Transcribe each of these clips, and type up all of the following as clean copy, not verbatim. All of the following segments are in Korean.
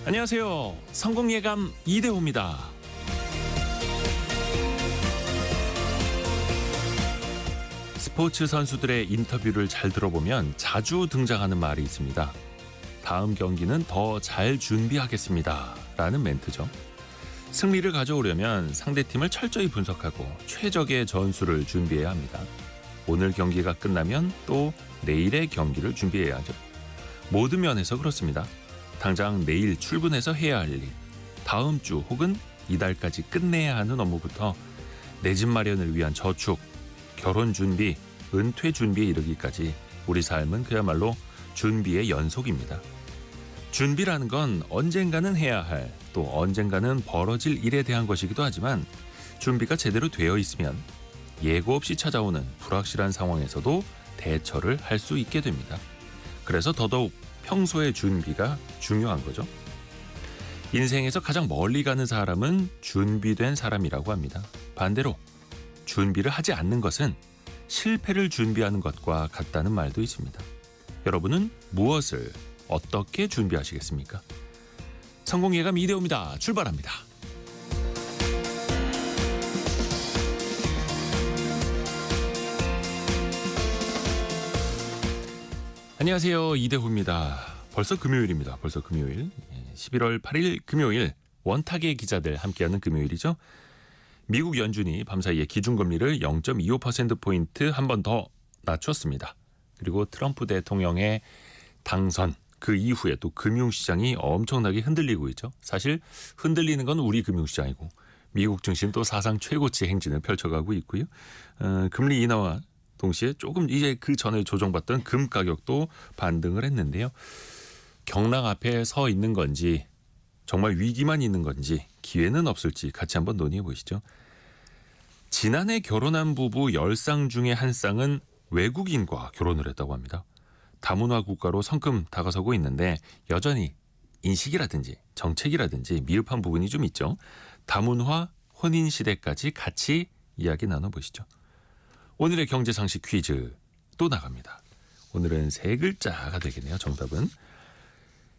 안녕하세요. 성공예감 이대호입니다. 스포츠 선수들의 인터뷰를 잘 들어보면 자주 등장하는 말이 있습니다. 다음 경기는 더 잘 준비하겠습니다. 라는 멘트죠. 승리를 가져오려면 상대팀을 철저히 분석하고 최적의 전술을 준비해야 합니다. 오늘 경기가 끝나면 또 내일의 경기를 준비해야 하죠. 모든 면에서 그렇습니다. 당장 내일 출근해서 해야 할 일, 다음 주 혹은 이달까지 끝내야 하는 업무부터 내 집 마련을 위한 저축, 결혼 준비, 은퇴 준비에 이르기까지 우리 삶은 그야말로 준비의 연속입니다. 준비라는 건 언젠가는 해야 할, 또 언젠가는 벌어질 일에 대한 것이기도 하지만 준비가 제대로 되어 있으면 예고 없이 찾아오는 불확실한 상황에서도 대처를 할 수 있게 됩니다. 그래서 더더욱 평소의 준비가 중요한 거죠. 인생에서 가장 멀리 가는 사람은 준비된 사람이라고 합니다. 반대로 준비를 하지 않는 것은 실패를 준비하는 것과 같다는 말도 있습니다. 여러분은 무엇을 어떻게 준비하시겠습니까? 성공예감 이대호입니다. 출발합니다. 안녕하세요. 이대호입니다. 벌써 금요일입니다. 벌써 금요일. 11월 8일 금요일 원탁의 기자들 함께하는 금요일이죠. 미국 연준이 밤사이에 기준금리를 0.25%포인트 한 번 더 낮췄습니다. 그리고 트럼프 대통령의 당선 그 이후에 또 금융시장이 엄청나게 흔들리고 있죠. 사실 흔들리는 건 우리 금융시장이고 미국 증시는 또 사상 최고치 행진을 펼쳐가고 있고요. 금리 인하와 동시에 조금 이제 그 전에 조정받던 금 가격도 반등을 했는데요. 경랑 앞에 서 있는 건지 정말 위기만 있는 건지 기회는 없을지 같이 한번 논의해 보시죠. 지난해 결혼한 부부 10쌍 중에 한 쌍은 외국인과 결혼을 했다고 합니다. 다문화 국가로 성큼 다가서고 있는데 여전히 인식이라든지 정책이라든지 미흡한 부분이 좀 있죠. 다문화 혼인 시대까지 같이 이야기 나눠보시죠. 오늘의 경제상식 퀴즈 또 나갑니다. 오늘은 세 글자가 되겠네요. 정답은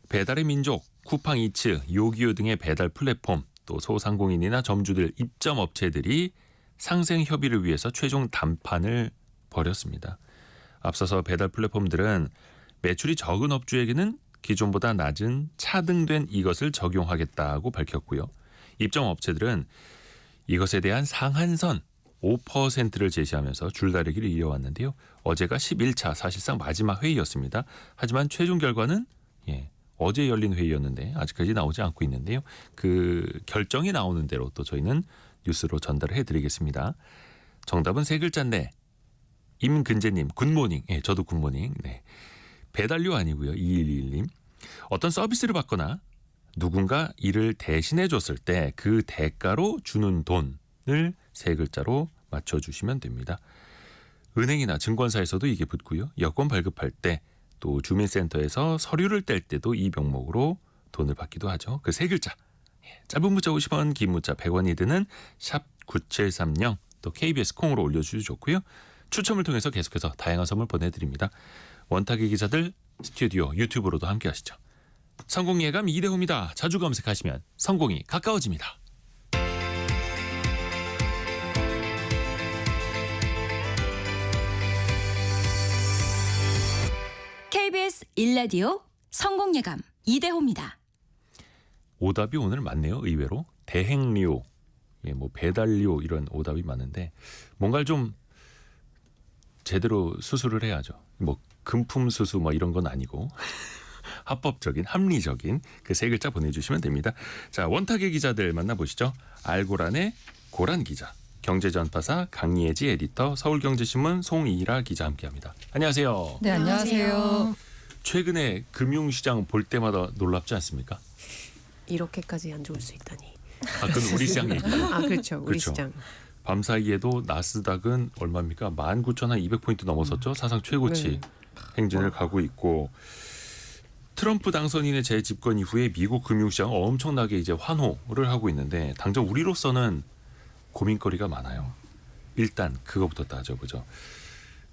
배달의 민족, 쿠팡이츠, 요기요 등의 배달 플랫폼, 또 소상공인이나 점주들, 입점업체들이 상생 협의를 위해서 최종 담판을 벌였습니다. 앞서서 배달 플랫폼들은 매출이 적은 업주에게는 기존보다 낮은 차등된 이것을 적용하겠다고 밝혔고요. 입점업체들은 이것에 대한 상한선 5%를 제시하면서 줄다리기를 이어왔는데요. 어제가 11차 사실상 마지막 회의였습니다. 하지만 최종 결과는 어제 열린 회의였는데 아직까지 나오지 않고 있는데요. 그 결정이 나오는 대로 또 저희는 뉴스로 전달을 해드리겠습니다. 정답은 세 글자인데 임근재님 굿모닝. 저도 굿모닝. 네. 배달료 아니고요. 2121님. 어떤 서비스를 받거나 누군가 이를 대신해 줬을 때 그 대가로 주는 돈을 세 글자로 맞춰주시면 됩니다. 은행이나 증권사에서도 이게 붙고요. 여권 발급할 때 또 주민센터에서 서류를 뗄 때도 이 명목으로 돈을 받기도 하죠. 그 세 글자. 짧은 문자 50원, 긴 문자 100원이 드는 샵 9730 또 KBS 콩으로 올려주셔도 좋고요. 추첨을 통해서 계속해서 다양한 선물 보내드립니다. 원탁의 기자들 스튜디오 유튜브로도 함께 하시죠. 성공예감 이대호입니다. 자주 검색하시면 성공이 가까워집니다. KBS 1라디오 성공예감 이대호입니다. 오답이 오늘 많네요. 의외로 대행료, 뭐 배달료 이런 오답이 많은데 뭔가를 좀 제대로 수술을 해야죠. 뭐 금품 수수 뭐 이런 건 아니고 합법적인 합리적인 그 세 글자 보내주시면 됩니다. 자, 원탁의 기자들 만나보시죠. 알고란의 고란 기자, 경제전파사 강예지 에디터, 서울경제신문 송이라 기자 함께합니다. 안녕하세요. 네, 안녕하세요. 최근에 금융시장 볼 때마다 놀랍지 않습니까? 이렇게까지 안 좋을 수 있다니. 아, 그건 우리 시장 얘기예요. 아, 그렇죠. 우리 그렇죠. 시장. 밤사이에도 나스닥은 얼마입니까? 19,200포인트 넘어섰죠. 사상 최고치 네. 행진을 가고 있고 트럼프 당선인의 재집권 이후에 미국 금융시장 엄청나게 이제 환호를 하고 있는데 당장 우리로서는 고민거리가 많아요. 일단 그거부터 따져보죠.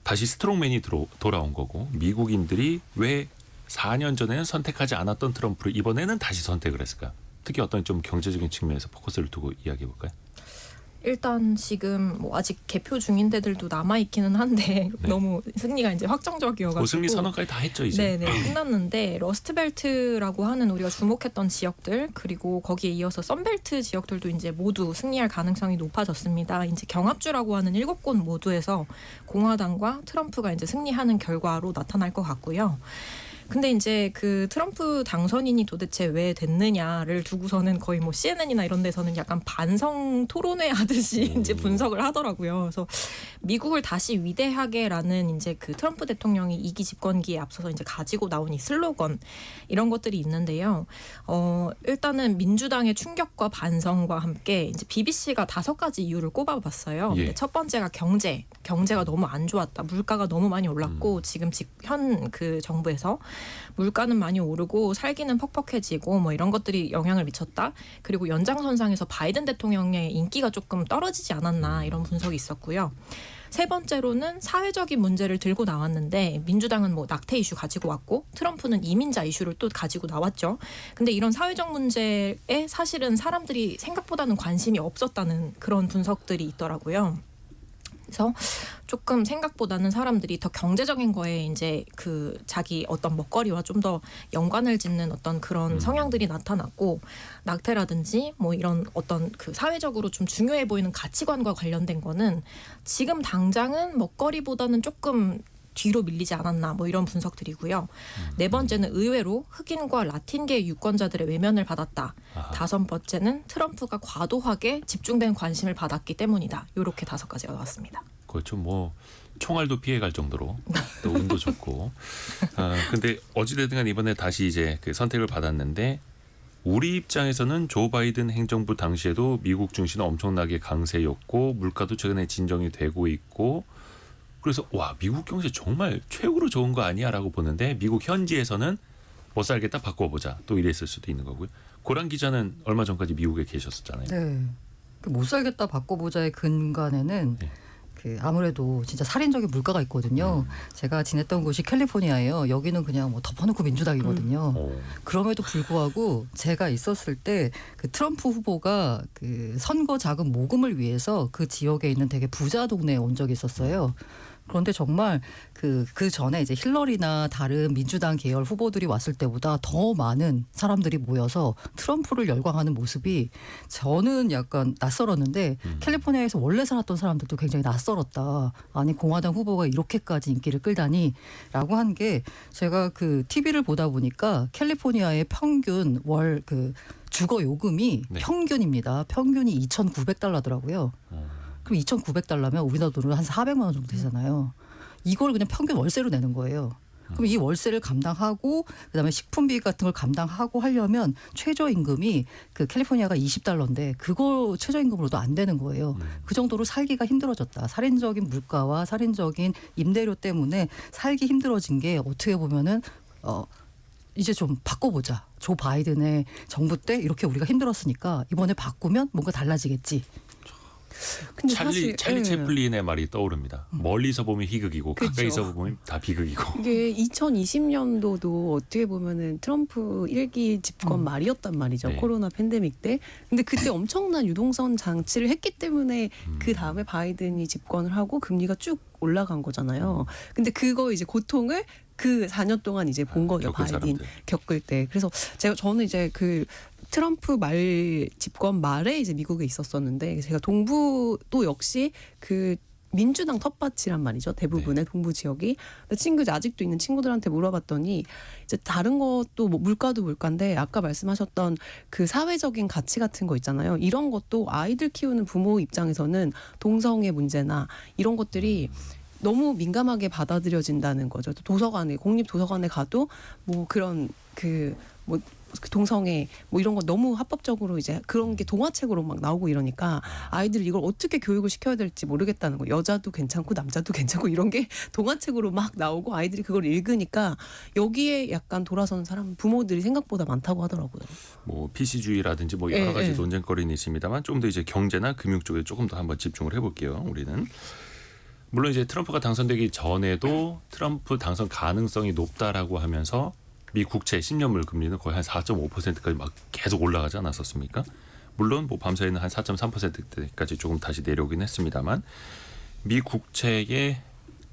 다시 스트롱맨이 돌아온 거고 미국인들이 왜 4년 전에는 선택하지 않았던 트럼프를 이번에는 다시 선택을 했을까? 특히 어떤 좀 경제적인 측면에서 포커스를 두고 이야기해 볼까요? 일단 지금 뭐 아직 개표 중인 데들도 남아 있기는 한데 네. 너무 승리가 이제 확정적이어가지고 승리 선언까지 다 했죠 이제. 네네 끝났는데 러스트벨트라고 하는 우리가 주목했던 지역들 그리고 거기에 이어서 썬벨트 지역들도 이제 모두 승리할 가능성이 높아졌습니다. 이제 경합주라고 하는 7곳 모두에서 공화당과 트럼프가 이제 승리하는 결과로 나타날 것 같고요. 근데 이제 그 트럼프 당선인이 도대체 왜 됐느냐를 두고서는 거의 뭐 CNN이나 이런 데서는 약간 반성 토론회 하듯이 이제 분석을 하더라고요. 그래서 미국을 다시 위대하게라는 이제 그 트럼프 대통령이 2기 집권기에 앞서서 이제 가지고 나온 이 슬로건 이런 것들이 있는데요. 일단은 민주당의 충격과 반성과 함께 이제 BBC가 5가지 이유를 꼽아봤어요. 예. 근데 첫 번째가 경제가 너무 안 좋았다. 물가가 너무 많이 올랐고 지금 현 그 정부에서 물가는 많이 오르고 살기는 퍽퍽해지고 뭐 이런 것들이 영향을 미쳤다. 그리고 연장선상에서 바이든 대통령의 인기가 조금 떨어지지 않았나 이런 분석이 있었고요. 세 번째로는 사회적인 문제를 들고 나왔는데 민주당은 뭐 낙태 이슈 가지고 왔고 트럼프는 이민자 이슈를 또 가지고 나왔죠. 근데 이런 사회적 문제에 사실은 사람들이 생각보다는 관심이 없었다는 그런 분석들이 있더라고요. 그래서 조금 생각보다는 사람들이 더 경제적인 거에 이제 그 자기 어떤 먹거리와 좀 더 연관을 짓는 어떤 그런 성향들이 나타났고 낙태라든지 뭐 이런 어떤 그 사회적으로 좀 중요해 보이는 가치관과 관련된 거는 지금 당장은 먹거리보다는 조금 뒤로 밀리지 않았나 뭐 이런 분석들이고요. 네 번째는 의외로 흑인과 라틴계 유권자들의 외면을 받았다. 아하. 5번째는 트럼프가 과도하게 집중된 관심을 받았기 때문이다. 이렇게 5가지가 나왔습니다. 그렇죠. 뭐 총알도 피해갈 정도로 또 운도 좋고. 근데 어찌됐든 간 이번에 다시 이제 그 선택을 받았는데 우리 입장에서는 조 바이든 행정부 당시에도 미국 증시는 엄청나게 강세였고 물가도 최근에 진정이 되고 있고 그래서 와 미국 경제 정말 최고로 좋은 거 아니야라고 보는데 미국 현지에서는 못 살겠다 바꿔보자 또 이랬을 수도 있는 거고요. 고란 기자는 얼마 전까지 미국에 계셨었잖아요. 네. 그 못 살겠다 바꿔보자의 근간에는 네. 그 아무래도 진짜 살인적인 물가가 있거든요. 제가 지냈던 곳이 캘리포니아예요. 여기는 그냥 뭐 덮어놓고 민주당이거든요. 오. 그럼에도 불구하고 제가 있었을 때 그 트럼프 후보가 그 선거 자금 모금을 위해서 그 지역에 있는 되게 부자 동네에 온 적이 있었어요. 그런데 정말 그 전에 이제 힐러리나 다른 민주당 계열 후보들이 왔을 때보다 더 많은 사람들이 모여서 트럼프를 열광하는 모습이 저는 약간 낯설었는데 캘리포니아에서 원래 살았던 사람들도 굉장히 낯설었다. 아니 공화당 후보가 이렇게까지 인기를 끌다니라고 한 게 제가 그 TV를 보다 보니까 캘리포니아의 평균 월 그 주거 요금이 네. 평균입니다. 평균이 $2,900더라고요. 그럼 2,900달러면 우리나라 돈으로 한 400만 원 정도 되잖아요. 이걸 그냥 평균 월세로 내는 거예요. 그럼 이 월세를 감당하고 그다음에 식품비 같은 걸 감당하고 하려면 최저임금이 그 캘리포니아가 $20인데 그거 최저임금으로도 안 되는 거예요. 그 정도로 살기가 힘들어졌다. 살인적인 물가와 살인적인 임대료 때문에 살기 힘들어진 게 어떻게 보면은 이제 좀 바꿔보자. 조 바이든의 정부 때 이렇게 우리가 힘들었으니까 이번에 바꾸면 뭔가 달라지겠지. 근데 찰리 예. 채플린의 말이 떠오릅니다. 멀리서 보면 희극이고 그쵸. 가까이서 보면 다 비극이고. 이게 2020년도도 어떻게 보면은 트럼프 1기 집권 말이었단 말이죠. 네. 코로나 팬데믹 때. 근데 그때 엄청난 유동성 장치를 했기 때문에 그 다음에 바이든이 집권을 하고 금리가 쭉 올라간 거잖아요. 근데 그거 이제 고통을 그 4년 동안 이제 본 거죠. 겪은 바이든 사람들. 겪을 때. 그래서 저는 이제 그 트럼프 집권 말에 이제 미국에 있었었는데 제가 동부도 역시 그 민주당 텃밭이란 말이죠. 대부분의 동부 지역이. 근데 아직도 있는 친구들한테 물어봤더니 이제 다른 것도 뭐 물가도 물가인데 아까 말씀하셨던 그 사회적인 가치 같은 거 있잖아요. 이런 것도 아이들 키우는 부모 입장에서는 동성애 문제나 이런 것들이 너무 민감하게 받아들여진다는 거죠. 도서관에 공립 도서관에 가도 뭐 그런 그 동성애 뭐 이런 거 너무 합법적으로 이제 그런 게 동화책으로 막 나오고 이러니까 아이들 이걸 어떻게 교육을 시켜야 될지 모르겠다는 거. 여자도 괜찮고 남자도 괜찮고 이런 게 동화책으로 막 나오고 아이들이 그걸 읽으니까 여기에 약간 돌아서는 사람 부모들이 생각보다 많다고 하더라고요. 뭐 PC주의라든지 뭐 여러 가지 예. 논쟁거리는 있습니다만 좀 더 이제 경제나 금융 쪽에 조금 더 한번 집중을 해볼게요. 우리는 물론 이제 트럼프가 당선되기 전에도 트럼프 당선 가능성이 높다라고 하면서 미 국채 10년물 금리는 거의 한 4.5%까지 막 계속 올라가지 않았었습니까? 물론 뭐 밤사이는 한 4.3%대까지 조금 다시 내려오긴 했습니다만 미 국채의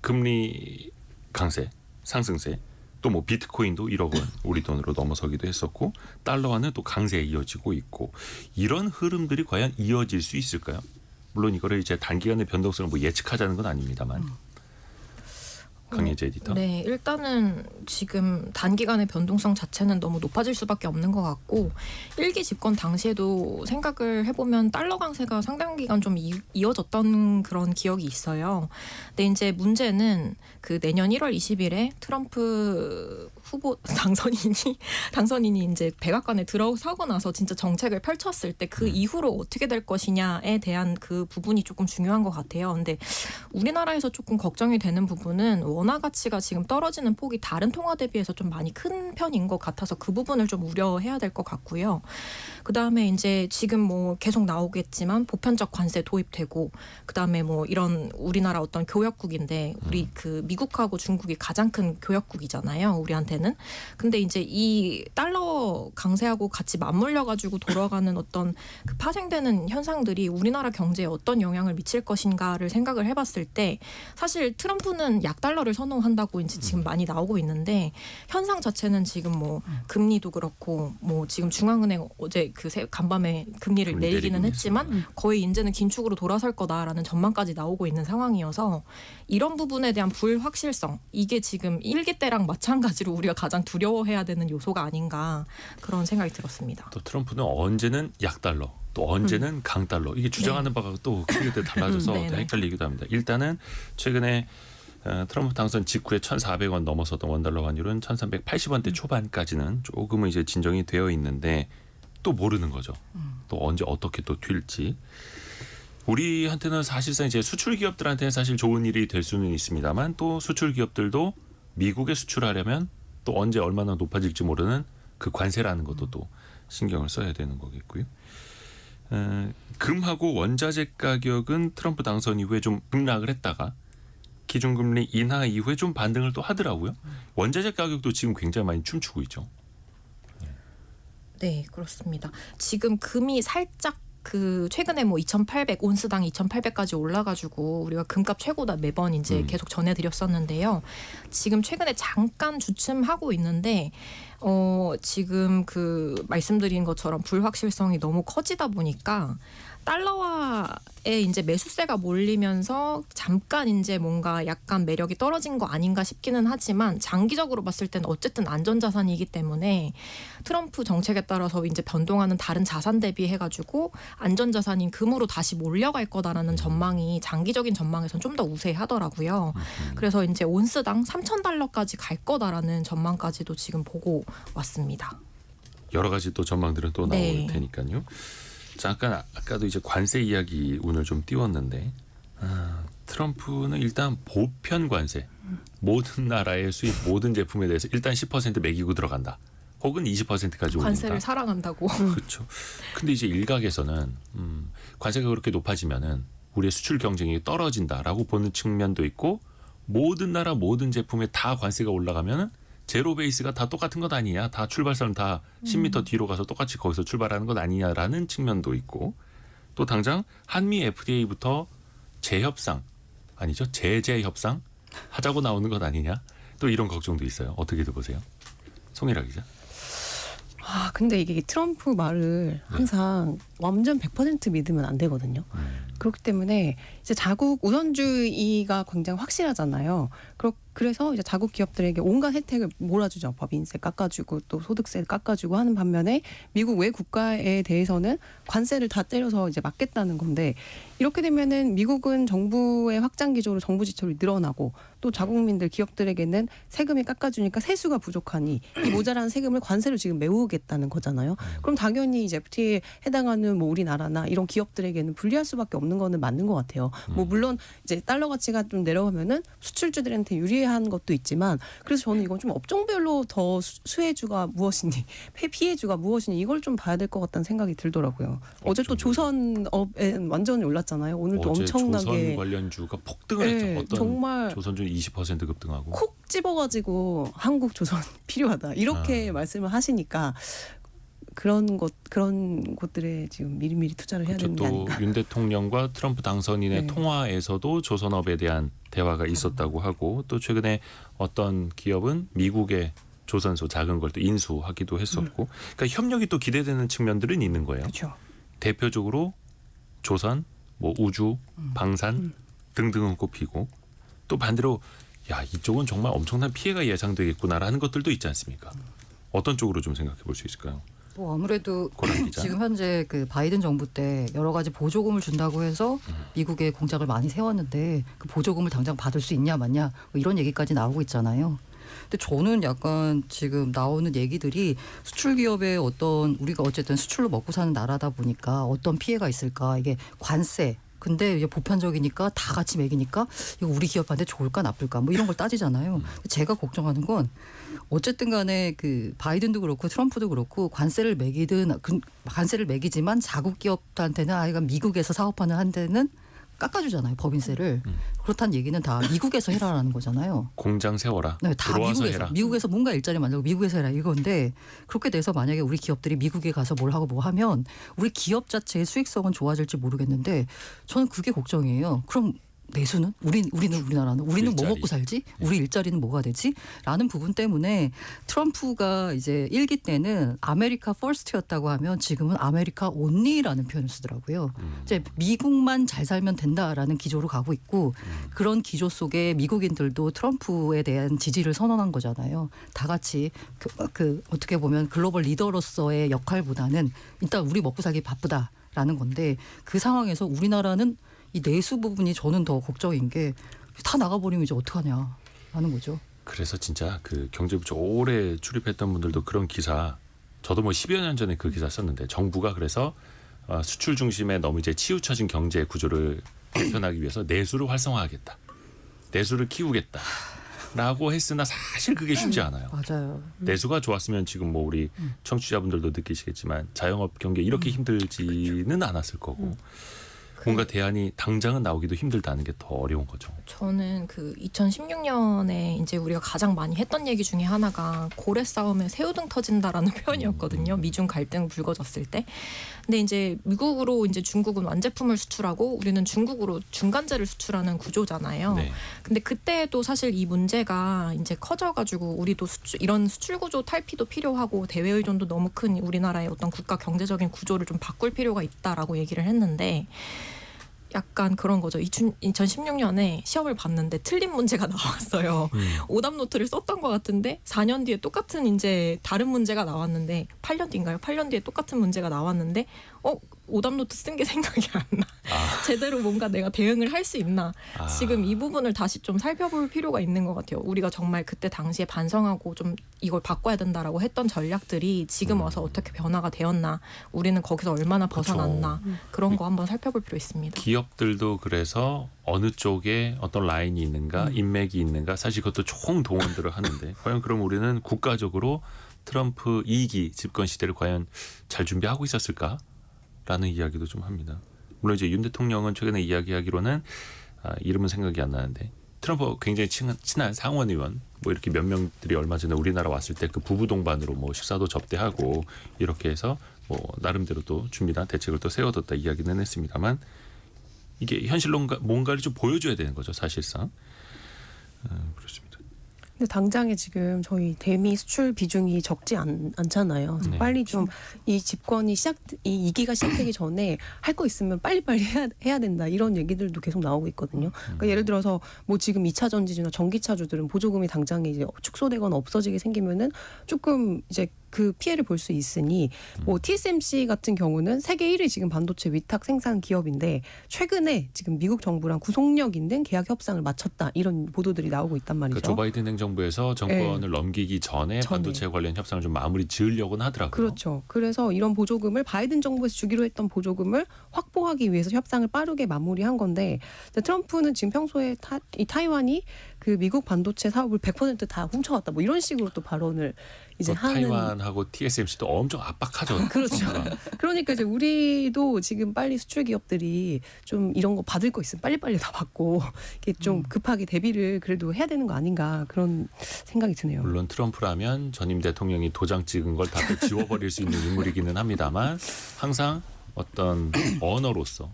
금리 강세, 상승세, 또 뭐 비트코인도 1억 원 우리 돈으로 넘어서기도 했었고 달러화는 또 강세에 이어지고 있고 이런 흐름들이 과연 이어질 수 있을까요? 물론 이거를 이제 단기간의 변동성을 뭐 예측하자는 건 아닙니다만. 강혜재 에디터. 네, 일단은 지금 단기간의 변동성 자체는 너무 높아질 수밖에 없는 것 같고 일기 집권 당시에도 생각을 해보면 달러 강세가 상당 기간 좀 이어졌던 그런 기억이 있어요. 근데 이제 문제는 그 내년 1월 20일에 트럼프 후보 당선인이 이제 백악관에 들어서고 나서 진짜 정책을 펼쳤을 때 그 이후로 어떻게 될 것이냐에 대한 그 부분이 조금 중요한 것 같아요. 근데 우리나라에서 조금 걱정이 되는 부분은 원화 가치가 지금 떨어지는 폭이 다른 통화 대비해서 좀 많이 큰 편인 것 같아서 그 부분을 좀 우려해야 될 것 같고요. 그다음에 이제 지금 뭐 계속 나오겠지만 보편적 관세 도입되고 그다음에 뭐 이런 우리나라 어떤 교역국인데 우리 그 미국하고 중국이 가장 큰 교역국이잖아요. 우리한테는. 근데 이제 이 달러 강세하고 같이 맞물려 가지고 돌아가는 어떤 그 파생되는 현상들이 우리나라 경제에 어떤 영향을 미칠 것인가를 생각을 해봤을 때 사실 트럼프는 약달러를 선호한다고 이제 지금 많이 나오고 있는데 현상 자체는 지금 뭐 금리도 그렇고 뭐 지금 중앙은행 어제 그 간밤에 금리를 내리기는 했지만 거의 이제는 긴축으로 돌아설 거다라는 전망까지 나오고 있는 상황이어서 이런 부분에 대한 불확실성 이게 지금 일기 때랑 마찬가지로 우리가 가장 두려워해야 되는 요소가 아닌가 그런 생각이 들었습니다. 또 트럼프는 언제는 약달러 또 언제는 강달러 이게 주장하는 바가 또 크게 달라져서 헷갈리기도 합니다. 일단은 최근에 트럼프 당선 직후에 1,400원 넘어섰던 원달러 환율은 1,380원대 초반까지는 조금은 이제 진정이 되어 있는데 또 모르는 거죠. 또 언제 어떻게 또 튈지. 우리한테는 사실상 이제 수출 기업들한테는 사실 좋은 일이 될 수는 있습니다만 또 수출 기업들도 미국에 수출하려면 또 언제 얼마나 높아질지 모르는 그 관세라는 것도 또 신경을 써야 되는 거겠고요. 금하고 원자재 가격은 트럼프 당선 이후에 좀 급락을 했다가 기준금리 인하 이후에 좀 반등을 또 하더라고요. 원자재 가격도 지금 굉장히 많이 춤추고 있죠. 네, 그렇습니다. 지금 금이 살짝 그 최근에 뭐 2,800 온스당 2,800까지 올라가지고 우리가 금값 최고다 매번 이제 계속 전해드렸었는데요. 지금 최근에 잠깐 주춤하고 있는데 지금 그 말씀드린 것처럼 불확실성이 너무 커지다 보니까 달러화에 이제 매수세가 몰리면서 잠깐 이제 뭔가 약간 매력이 떨어진 거 아닌가 싶기는 하지만 장기적으로 봤을 때는 어쨌든 안전자산이기 때문에 트럼프 정책에 따라서 이제 변동하는 다른 자산 대비해가지고 안전자산인 금으로 다시 몰려갈 거다라는 전망이 장기적인 전망에서는 좀 더 우세하더라고요. 그래서 이제 온스당 3,000달러까지 갈 거다라는 전망까지도 지금 보고 왔습니다. 여러 가지 또 전망들은 또 나올 테니까요. 잠깐 아까도 이제 관세 이야기 오늘 좀 띄웠는데 트럼프는 일단 보편 관세 모든 나라의 수입 모든 제품에 대해서 일단 10% 매기고 들어간다. 혹은 20%까지 올린다. 관세를 사랑한다고. 그렇죠. 근데 이제 일각에서는 관세가 그렇게 높아지면은 우리의 수출 경쟁력이 떨어진다라고 보는 측면도 있고 모든 나라 모든 제품에 다 관세가 올라가면은 제로 베이스가 다 똑같은 것 아니냐. 다 출발선은 다 10m 뒤로 가서 똑같이 거기서 출발하는 것 아니냐라는 측면도 있고 또 당장 한미 FTA부터 재협상 아니죠. 제재협상 하자고 나오는 것 아니냐. 또 이런 걱정도 있어요. 어떻게들 보세요? 송일아 기자. 근데 이게 트럼프 말을 항상 완전 100% 믿으면 안 되거든요. 그렇기 때문에 이제 자국 우선주의가 굉장히 확실하잖아요. 그래서 이제 자국 기업들에게 온갖 혜택을 몰아주죠. 법인세 깎아주고 또 소득세 깎아주고 하는 반면에 미국 외 국가에 대해서는 관세를 다 때려서 이제 막겠다는 건데 이렇게 되면은 미국은 정부의 확장 기조로 정부 지출이 늘어나고 또 자국민들 기업들에게는 세금이 깎아주니까 세수가 부족하니 이 모자란 세금을 관세로 지금 메우겠다는 거잖아요. 그럼 당연히 이제 FTA에 해당하는 뭐 우리나라나 이런 기업들에게는 불리할 수밖에 없는 거는 맞는 것 같아요. 뭐 물론 이제 달러 가치가 좀 내려가면은 수출주들한테 유리한 것도 있지만 그래서 저는 이건 좀 업종별로 더 수혜주가 무엇이니 피해주가 무엇이니 이걸 좀 봐야 될 것 같다는 생각이 들더라고요. 어제 또 조선업에 완전히 올랐잖아요. 오늘도 어제 엄청나게 조선 관련주가 폭등을 했죠. 어떤 정말 조선주 20% 급등하고. 콕 집어가지고 한국 조선 필요하다 이렇게 아. 말씀을 하시니까 그런 곳들에 지금 미리미리 투자를 해야 그렇죠. 되는 게 아닌가. 또 윤 대통령과 트럼프 당선인의 네. 통화에서도 조선업에 대한 대화가 있었다고 하고 또 최근에 어떤 기업은 미국의 조선소 작은 걸 또 인수하기도 했었고 그러니까 협력이 또 기대되는 측면들은 있는 거예요. 그렇죠. 대표적으로 조선, 뭐 우주, 방산 등등은 꼽히고 또 반대로 야 이쪽은 정말 엄청난 피해가 예상되겠구나라는 것들도 있지 않습니까? 어떤 쪽으로 좀 생각해 볼 수 있을까요? 뭐 아무래도 고란 기자. 지금 현재 그 바이든 정부 때 여러 가지 보조금을 준다고 해서 미국에 공장을 많이 세웠는데 그 보조금을 당장 받을 수 있냐 마냐 뭐 이런 얘기까지 나오고 있잖아요. 근데 저는 약간 지금 나오는 얘기들이 수출 기업의 어떤 우리가 어쨌든 수출로 먹고 사는 나라다 보니까 어떤 피해가 있을까 이게 관세. 근데 이게 보편적이니까 다 같이 매기니까 이거 우리 기업한테 좋을까 나쁠까 뭐 이런 걸 따지잖아요. 제가 걱정하는 건 어쨌든 간에 그 바이든도 그렇고 트럼프도 그렇고 관세를 매기든 관세를 매기지만 자국 기업한테는 아이가 미국에서 사업하는 한테는 깎아주잖아요. 법인세를. 그렇다는 얘기는 다 미국에서 해라라는 거잖아요. 공장 세워라. 네, 다 들어와서 미국에서. 해라. 미국에서 뭔가 일자리 만들고 미국에서 해라 이건데 그렇게 돼서 만약에 우리 기업들이 미국에 가서 뭘 하고 뭐 하면 우리 기업 자체의 수익성은 좋아질지 모르겠는데 저는 그게 걱정이에요. 그럼 내수는 우리는 우리나라는 우리는 뭐 일자리. 먹고 살지? 우리 일자리는 뭐가 되지? 라는 부분 때문에 트럼프가 이제 1기 때는 아메리카 퍼스트였다고 하면 지금은 아메리카 온리라는 표현을 쓰더라고요. 이제 미국만 잘 살면 된다라는 기조로 가고 있고 그런 기조 속에 미국인들도 트럼프에 대한 지지를 선언한 거잖아요. 다 같이 그 어떻게 보면 글로벌 리더로서의 역할보다는 일단 우리 먹고 살기 바쁘다라는 건데 그 상황에서 우리나라는 이 내수 부분이 저는 더 걱정인 게 다 나가버리면 이제 어떡하냐라는 거죠. 그래서 진짜 그 경제부처 오래 출입했던 분들도 그런 기사 저도 뭐 10여 년 전에 그 기사 썼는데 정부가 그래서 수출 중심에 너무 이제 치우쳐진 경제 구조를 개편하기 위해서 내수를 활성화하겠다. 내수를 키우겠다라고 했으나 사실 그게 쉽지 않아요. 맞아요. 내수가 좋았으면 지금 뭐 우리 청취자분들도 느끼시겠지만 자영업 경계 이렇게 힘들지는 않았을 거고 뭔가 대안이 당장은 나오기도 힘들다는 게 더 어려운 거죠. 저는 그 2016년에 이제 우리가 가장 많이 했던 얘기 중에 하나가 고래 싸움에 새우등 터진다라는 표현이었거든요. 미중 갈등 불거졌을 때. 근데 이제 미국으로 이제 중국은 완제품을 수출하고 우리는 중국으로 중간재를 수출하는 구조잖아요. 네. 근데 그때도 사실 이 문제가 이제 커져가지고 우리도 이런 수출 구조 탈피도 필요하고 대외 의존도 너무 큰 우리나라의 어떤 국가 경제적인 구조를 좀 바꿀 필요가 있다라고 얘기를 했는데 약간 그런 거죠. 2016년에 시험을 봤는데 틀린 문제가 나왔어요. 오답 노트를 썼던 것 같은데 4년 뒤에 똑같은 이제 다른 문제가 나왔는데 8년 뒤인가요? 8년 뒤에 똑같은 문제가 나왔는데 오답 노트 쓴 게 생각이 안 나. 제대로 뭔가 내가 대응을 할 수 있나. 지금 이 부분을 다시 좀 살펴볼 필요가 있는 것 같아요. 우리가 정말 그때 당시에 반성하고 좀 이걸 바꿔야 된다라고 했던 전략들이 지금 와서 어떻게 변화가 되었나. 우리는 거기서 얼마나 벗어났나. 그런 거 한번 살펴볼 필요 있습니다. 기업들도 그래서 어느 쪽에 어떤 라인이 있는가 인맥이 있는가 사실 그것도 총동원들을 하는데 과연 그럼 우리는 국가적으로 트럼프 2기 집권 시대를 과연 잘 준비하고 있었을까? 라는 이야기도 좀 합니다. 물론 이제 윤 대통령은 최근에 이야기하기로는 이름은 생각이 안 나는데 트럼프 굉장히 친한 상원 의원 뭐 이렇게 몇 명들이 얼마 전에 우리나라 왔을 때 그 부부 동반으로 뭐 식사도 접대하고 이렇게 해서 뭐 나름대로 또 준비나 대책을 또 세워뒀다 이야기는 했습니다만 이게 현실로 뭔가를 좀 보여줘야 되는 거죠 사실상. 그렇습니다. 근데 당장에 지금 저희 대미 수출 비중이 적지 않잖아요. 그래서 네. 빨리 좀 이 집권이 이 2기가 시작되기 전에 할 거 있으면 빨리빨리 해야 된다. 이런 얘기들도 계속 나오고 있거든요. 그러니까 예를 들어서 뭐 지금 2차 전지주나 전기차주들은 보조금이 당장에 이제 축소되거나 없어지게 생기면은 조금 이제 그 피해를 볼 수 있으니 뭐 TSMC 같은 경우는 세계 1위 지금 반도체 위탁 생산 기업인데 최근에 지금 미국 정부랑 구속력 있는 계약 협상을 마쳤다. 이런 보도들이 나오고 있단 말이죠. 그러니까 조 바이든 행정부에서 정권을 넘기기 전에 반도체 관련 협상을 좀 마무리 지으려고는 하더라고요. 그렇죠. 그래서 이런 보조금을 바이든 정부에서 주기로 했던 보조금을 확보하기 위해서 협상을 빠르게 마무리한 건데 트럼프는 지금 평소에 이 타이완이 그 미국 반도체 사업을 100% 다 훔쳐갔다. 뭐 이런 식으로 또 발언을 이제 또 하는. 타이완하고 TSMC도 엄청 압박하죠. 그렇죠. 그러니까 이제 우리도 지금 빨리 수출 기업들이 좀 이런 거 받을 거 있으면 빨리빨리 다 받고 이게 좀 급하게 대비를 그래도 해야 되는 거 아닌가 그런 생각이 드네요. 물론 트럼프라면 전임 대통령이 도장 찍은 걸 다 지워버릴 수 있는 인물이기는 합니다만 항상 어떤 언어로서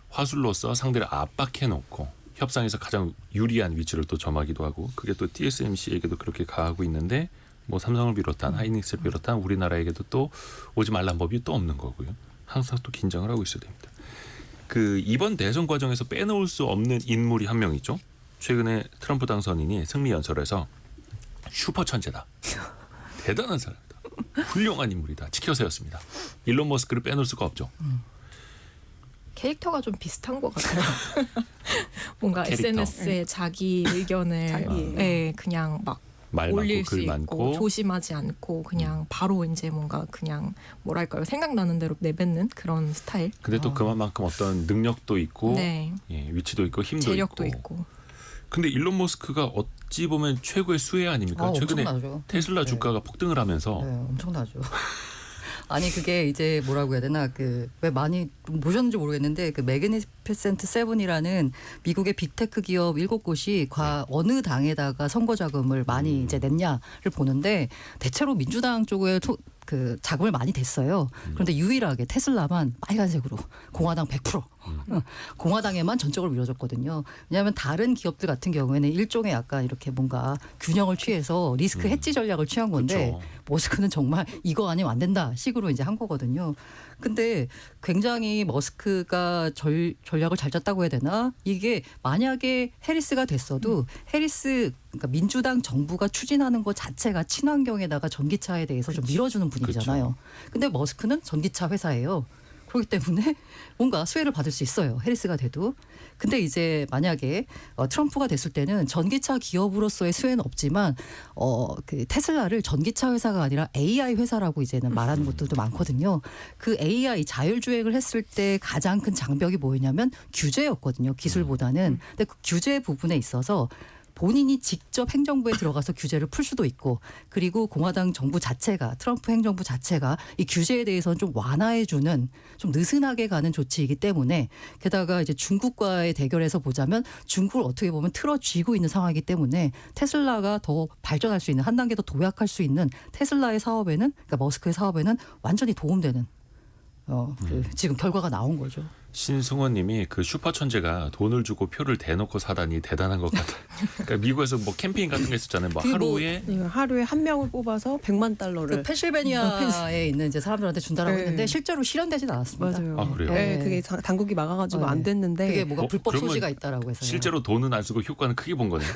화술로서 상대를 압박해놓고 협상에서 가장 유리한 위치를 또 점하기도 하고 그게 또 TSMC에게도 그렇게 가하고 있는데 뭐 삼성을 비롯한 하이닉스를 비롯한 우리나라에게도 또 오지 말란 법이 또 없는 거고요. 항상 또 긴장을 하고 있어야 됩니다. 그 이번 대선 과정에서 빼놓을 수 없는 인물이 한 명 있죠. 최근에 트럼프 당선인이 승리 연설에서 슈퍼 천재다. 대단한 사람이다. 훌륭한 인물이다. 지켜 세웠습니다. 일론 머스크를 빼놓을 수가 없죠. 캐릭터가 좀 비슷한 것 같아요. 뭔가 캐릭터. SNS에 자기 의견을 네, 그냥 막 말 올릴 많고 수 글 있고 많고 조심하지 않고 그냥 바로 이제 뭔가 그냥 뭐랄까요 생각나는 대로 내뱉는 그런 스타일. 근데 또 그만큼 어떤 능력도 있고 네. 예, 위치도 있고 힘도 재력도 있고. 있고. 근데 일론 머스크가 어찌 보면 최고의 수혜 아닙니까? 최근에 엄청나죠. 테슬라 네. 주가가 폭등을 하면서 네, 엄청나죠. 아니 그게 이제 뭐라고 해야 되나 그 왜 많이 보셨는지 모르겠는데 그 매그니피센트 세븐이라는 미국의 빅테크 기업 7곳이 어느 당에다가 선거 자금을 많이 이제 냈냐를 보는데 대체로 민주당 쪽에 그 자금을 많이 댔어요. 그런데 유일하게 테슬라만 빨간색으로 공화당 100%. 공화당에만 전적으로 밀어줬거든요. 왜냐하면 다른 기업들 같은 경우에는 일종의 약간 이렇게 뭔가 균형을 취해서 리스크 해지 전략을 취한 건데 그렇죠. 머스크는 정말 이거 아니면 안 된다 식으로 이제 한 거거든요. 근데 굉장히 머스크가 전략을 잘 짰다고 해야 되나? 이게 만약에 해리스가 됐어도 해리스 그러니까 민주당 정부가 추진하는 것 자체가 친환경에다가 전기차에 대해서 좀 밀어주는 분위기잖아요. 근데 머스크는 전기차 회사예요. 그렇기 때문에 뭔가 수혜를 받을 수 있어요. 해리스가 돼도. 근데 이제 만약에 트럼프가 됐을 때는 전기차 기업으로서의 수혜는 없지만 그 테슬라를 전기차 회사가 아니라 AI 회사라고 이제는 말하는 것들도 많거든요. 그 AI 자율주행을 했을 때 가장 큰 장벽이 뭐였냐면 규제였거든요. 기술보다는. 근데 그 규제 부분에 있어서 본인이 직접 행정부에 들어가서 규제를 풀 수도 있고 그리고 공화당 정부 자체가 트럼프 행정부 자체가 이 규제에 대해서는 좀 완화해주는 좀 느슨하게 가는 조치이기 때문에 게다가 이제 중국과의 대결에서 보자면 중국을 어떻게 보면 틀어쥐고 있는 상황이기 때문에 테슬라가 더 발전할 수 있는 한 단계 더 도약할 수 있는 테슬라의 사업에는 그러니까 머스크의 사업에는 완전히 도움되는 지금 결과가 나온 거죠. 신승원님이 그 슈퍼 천재가 돈을 주고 표를 대놓고 사다니 대단한 것 같아요. 그러니까 미국에서 뭐 캠페인 같은 거 있었잖아요. 뭐 하루에 한 명을 뽑아서 100만 달러를. 그 펜실베니아에 있는 이제 사람들한테 준다라고 네. 했는데 실제로 실현되진 않았습니다. 맞아요. 아, 그래요? 네, 그게 당국이 막아가지고 네. 안 됐는데. 그게 뭐가 불법 그러면 소지가 있다라고 해서 실제로 돈은 안 쓰고 효과는 크게 본 거네요.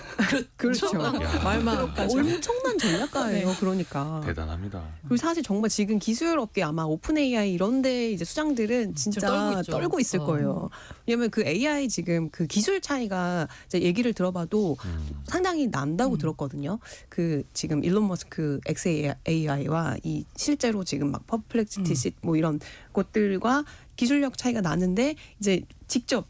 그렇죠. 말만 엄청난 전략가예요. 그러니까. 대단합니다. 그리고 사실 정말 지금 기술 업계 아마 오픈 AI 이런데 이제 수장들은 진짜 떨고 있을 거예요. 왜냐하면 그 AI 지금 그 기술 차이가 이제 얘기를 들어봐도 상당히 난다고 들었거든요. 그 지금 일론 머스크 XAI와 이 실제로 지금 막 퍼플렉시티 뭐 이런 것들과 기술력 차이가 나는데 이제 직접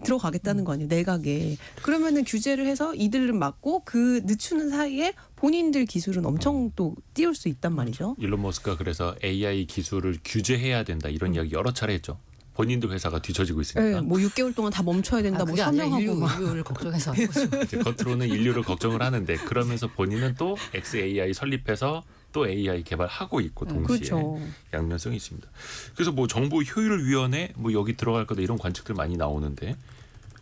들어가겠다는 거 아니에요, 내각에. 그러면은 규제를 해서 이들은 막고 그 늦추는 사이에 본인들 기술은 엄청 또 띄울 수 있단 말이죠. 일론 머스크가 그래서 AI 기술을 규제해야 된다 이런 이야기 여러 차례 했죠. 본인도 회사가 뒤처지고 있으니까. 네, 뭐 6개월 동안 다 멈춰야 된다, 뭐 그게 아니라 서명하고 막. 인류를 걱정해서 하는 거죠. 이제 겉으로는 인류를 걱정을 하는데 그러면서 본인은 또 XAI 설립해서 또 AI 개발하고 있고 동시에 그렇죠. 양면성이 있습니다. 그래서 뭐 정부 효율위원회 뭐 여기 들어갈 거다 이런 관측들 많이 나오는데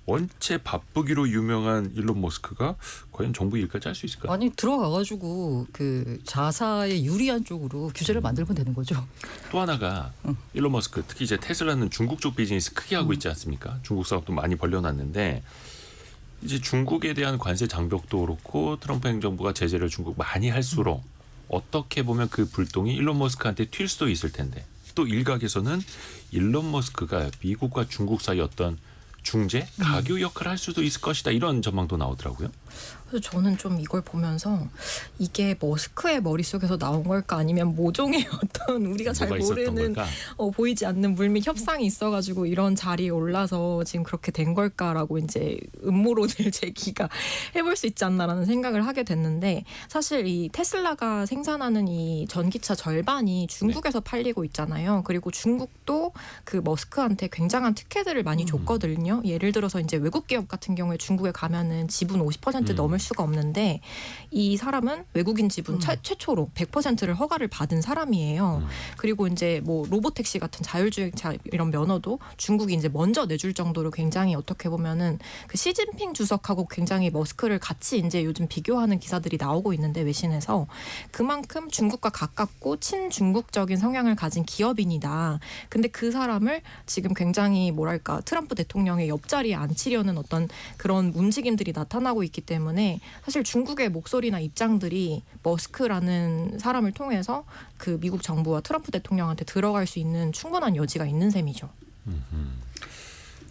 원체 바쁘기로 유명한 일론 머스크가 과연 정부 일까지 할 수 있을까요? 아니 들어가가지고 그 자사에 유리한 쪽으로 규제를 만들면 되는 거죠. 또 하나가 일론 머스크 특히 이제 테슬라는 중국 쪽 비즈니스 크게 하고 있지 않습니까? 중국 사업도 많이 벌려놨는데 이제 중국에 대한 관세 장벽도 그렇고 트럼프 행정부가 제재를 중국 많이 할수록 어떻게 보면 그 불똥이 일론 머스크한테 튈 수도 있을 텐데 또 일각에서는 일론 머스크가 미국과 중국 사이 어떤 중재, 가교 역할을 할 수도 있을 것이다 이런 전망도 나오더라고요. 그래서 저는 좀 이걸 보면서 이게 머스크의 머릿속에서 나온 걸까 아니면 모종의 어떤 우리가 잘 뭐가 있었던 모르는 걸까? 보이지 않는 물밑 협상이 있어가지고 이런 자리에 올라서 지금 그렇게 된 걸까라고 이제 음모론을 제기가 해볼 수 있지 않나라는 생각을 하게 됐는데 사실 이 테슬라가 생산하는 이 전기차 절반이 중국에서 팔리고 있잖아요. 그리고 중국도 그 머스크한테 굉장한 특혜들을 많이 줬거든요. 예를 들어서 이제 외국 기업 같은 경우에 중국에 가면은 지분 50% 넘을 수가 없는데 이 사람은 외국인 지분 최초로 100%를 허가를 받은 사람이에요. 그리고 이제 뭐 로보택시 같은 자율주행차 이런 면허도 중국이 이제 먼저 내줄 정도로 굉장히 어떻게 보면은 그 시진핑 주석하고 굉장히 머스크를 같이 이제 요즘 비교하는 기사들이 나오고 있는데 외신에서 그만큼 중국과 가깝고 친중국적인 성향을 가진 기업인이다. 근데 그 사람을 지금 굉장히 뭐랄까 트럼프 대통령의 옆자리에 앉히려는 어떤 그런 움직임들이 나타나고 있기 때문에 사실 중국의 목소리나 입장들이 머스크라는 사람을 통해서 그 미국 정부와 트럼프 대통령한테 들어갈 수 있는 충분한 여지가 있는 셈이죠.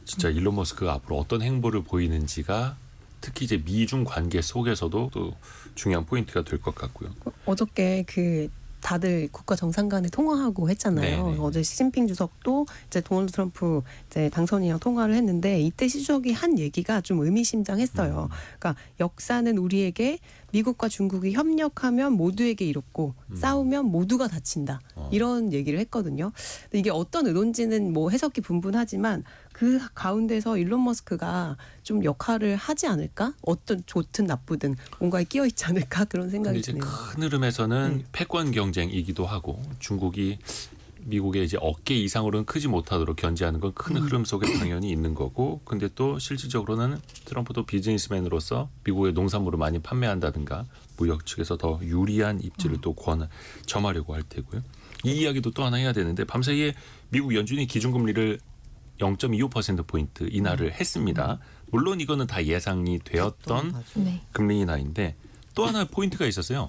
진짜 일론 머스크가 앞으로 어떤 행보를 보이는지가 특히 이제 미중 관계 속에서도 또 중요한 포인트가 될 것 같고요. 어저께 그 다들 국가 정상 간에 통화하고 했잖아요. 네네. 어제 시진핑 주석도 이제 도널드 트럼프 이제 당선인이랑 통화를 했는데 이때 시 주석이 한 얘기가 좀 의미심장했어요. 그러니까 역사는 우리에게 미국과 중국이 협력하면 모두에게 이롭고 싸우면 모두가 다친다. 이런 얘기를 했거든요. 근데 이게 어떤 의도인지는 뭐 해석이 분분하지만 그 가운데서 일론 머스크가 좀 역할을 하지 않을까? 어떤 좋든 나쁘든 뭔가에 끼어 있지 않을까? 그런 근데 생각이 이제 드네요. 큰 흐름에서는 네. 패권 경쟁이기도 하고 중국이 미국의 이제 어깨 이상으로는 크지 못하도록 견제하는 건 큰 흐름 속에 당연히 있는 거고, 근데 또 실질적으로는 트럼프도 비즈니스맨으로서 미국의 농산물을 많이 판매한다든가 무역 측에서 더 유리한 입지를 또 점하려고 할 테고요. 이 이야기도 또 하나 해야 되는데 밤사이에 미국 연준이 기준금리를 0.25%포인트 인하를 했습니다. 물론 이거는 다 예상이 되었던 네. 금리 인하인데 또 하나 포인트가 있었어요.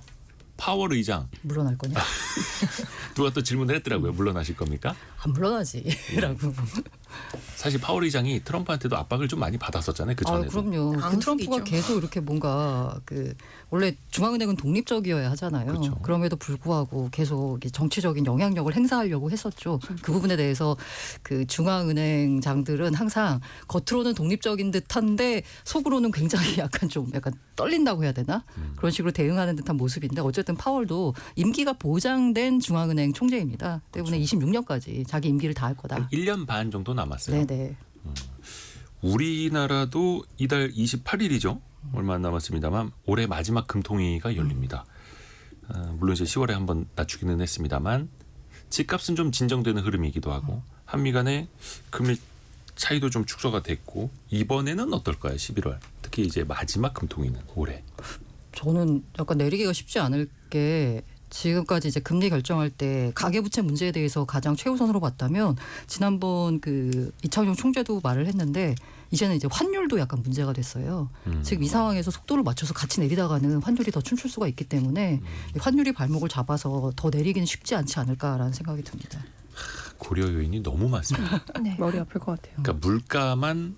파월 의장 물러날 거냐? 누가 또 질문을 했더라고요. 물러나실 겁니까? 안 물러나지라고. 사실 파월 의장이 트럼프한테도 압박을 좀 많이 받았었잖아요. 그 아, 전에도. 그럼요. 그 강수기죠. 트럼프가 계속 이렇게 뭔가 그 원래 중앙은행은 독립적이어야 하잖아요. 그렇죠. 그럼에도 불구하고 계속 이게 정치적인 영향력을 행사하려고 했었죠. 그 부분에 대해서 그 중앙은행장들은 항상 겉으로는 독립적인 듯한데 속으로는 굉장히 약간 떨린다고 해야 되나? 그런 식으로 대응하는 듯한 모습인데 어쨌든 파월도 임기가 보장된 중앙은행 총재입니다. 때문에 26년까지 자기 임기를 다 할 거다. 1년 반 정도 남았어요. 네네. 우리나라도 이달 28일이죠. 얼마 안 남았습니다만 올해 마지막 금통위가 열립니다. 물론 이제 10월에 한번 낮추기는 했습니다만 집값은 좀 진정되는 흐름이기도 하고 한미 간의 금리 차이도 좀 축소가 됐고 이번에는 어떨까요? 11월 특히 이제 마지막 금통위는 올해. 저는 약간 내리기가 쉽지 않을 게 지금까지 이제 금리 결정할 때 가계부채 문제에 대해서 가장 최우선으로 봤다면 지난번 그 이창용 총재도 말을 했는데 이제는 이제 환율도 약간 문제가 됐어요. 지금 이 상황에서 속도를 맞춰서 같이 내리다가는 환율이 더 춤출 수가 있기 때문에 환율이 발목을 잡아서 더 내리기는 쉽지 않지 않을까라는 생각이 듭니다. 고려 요인이 너무 많습니다. 네. 머리 아플 것 같아요. 그러니까 물가만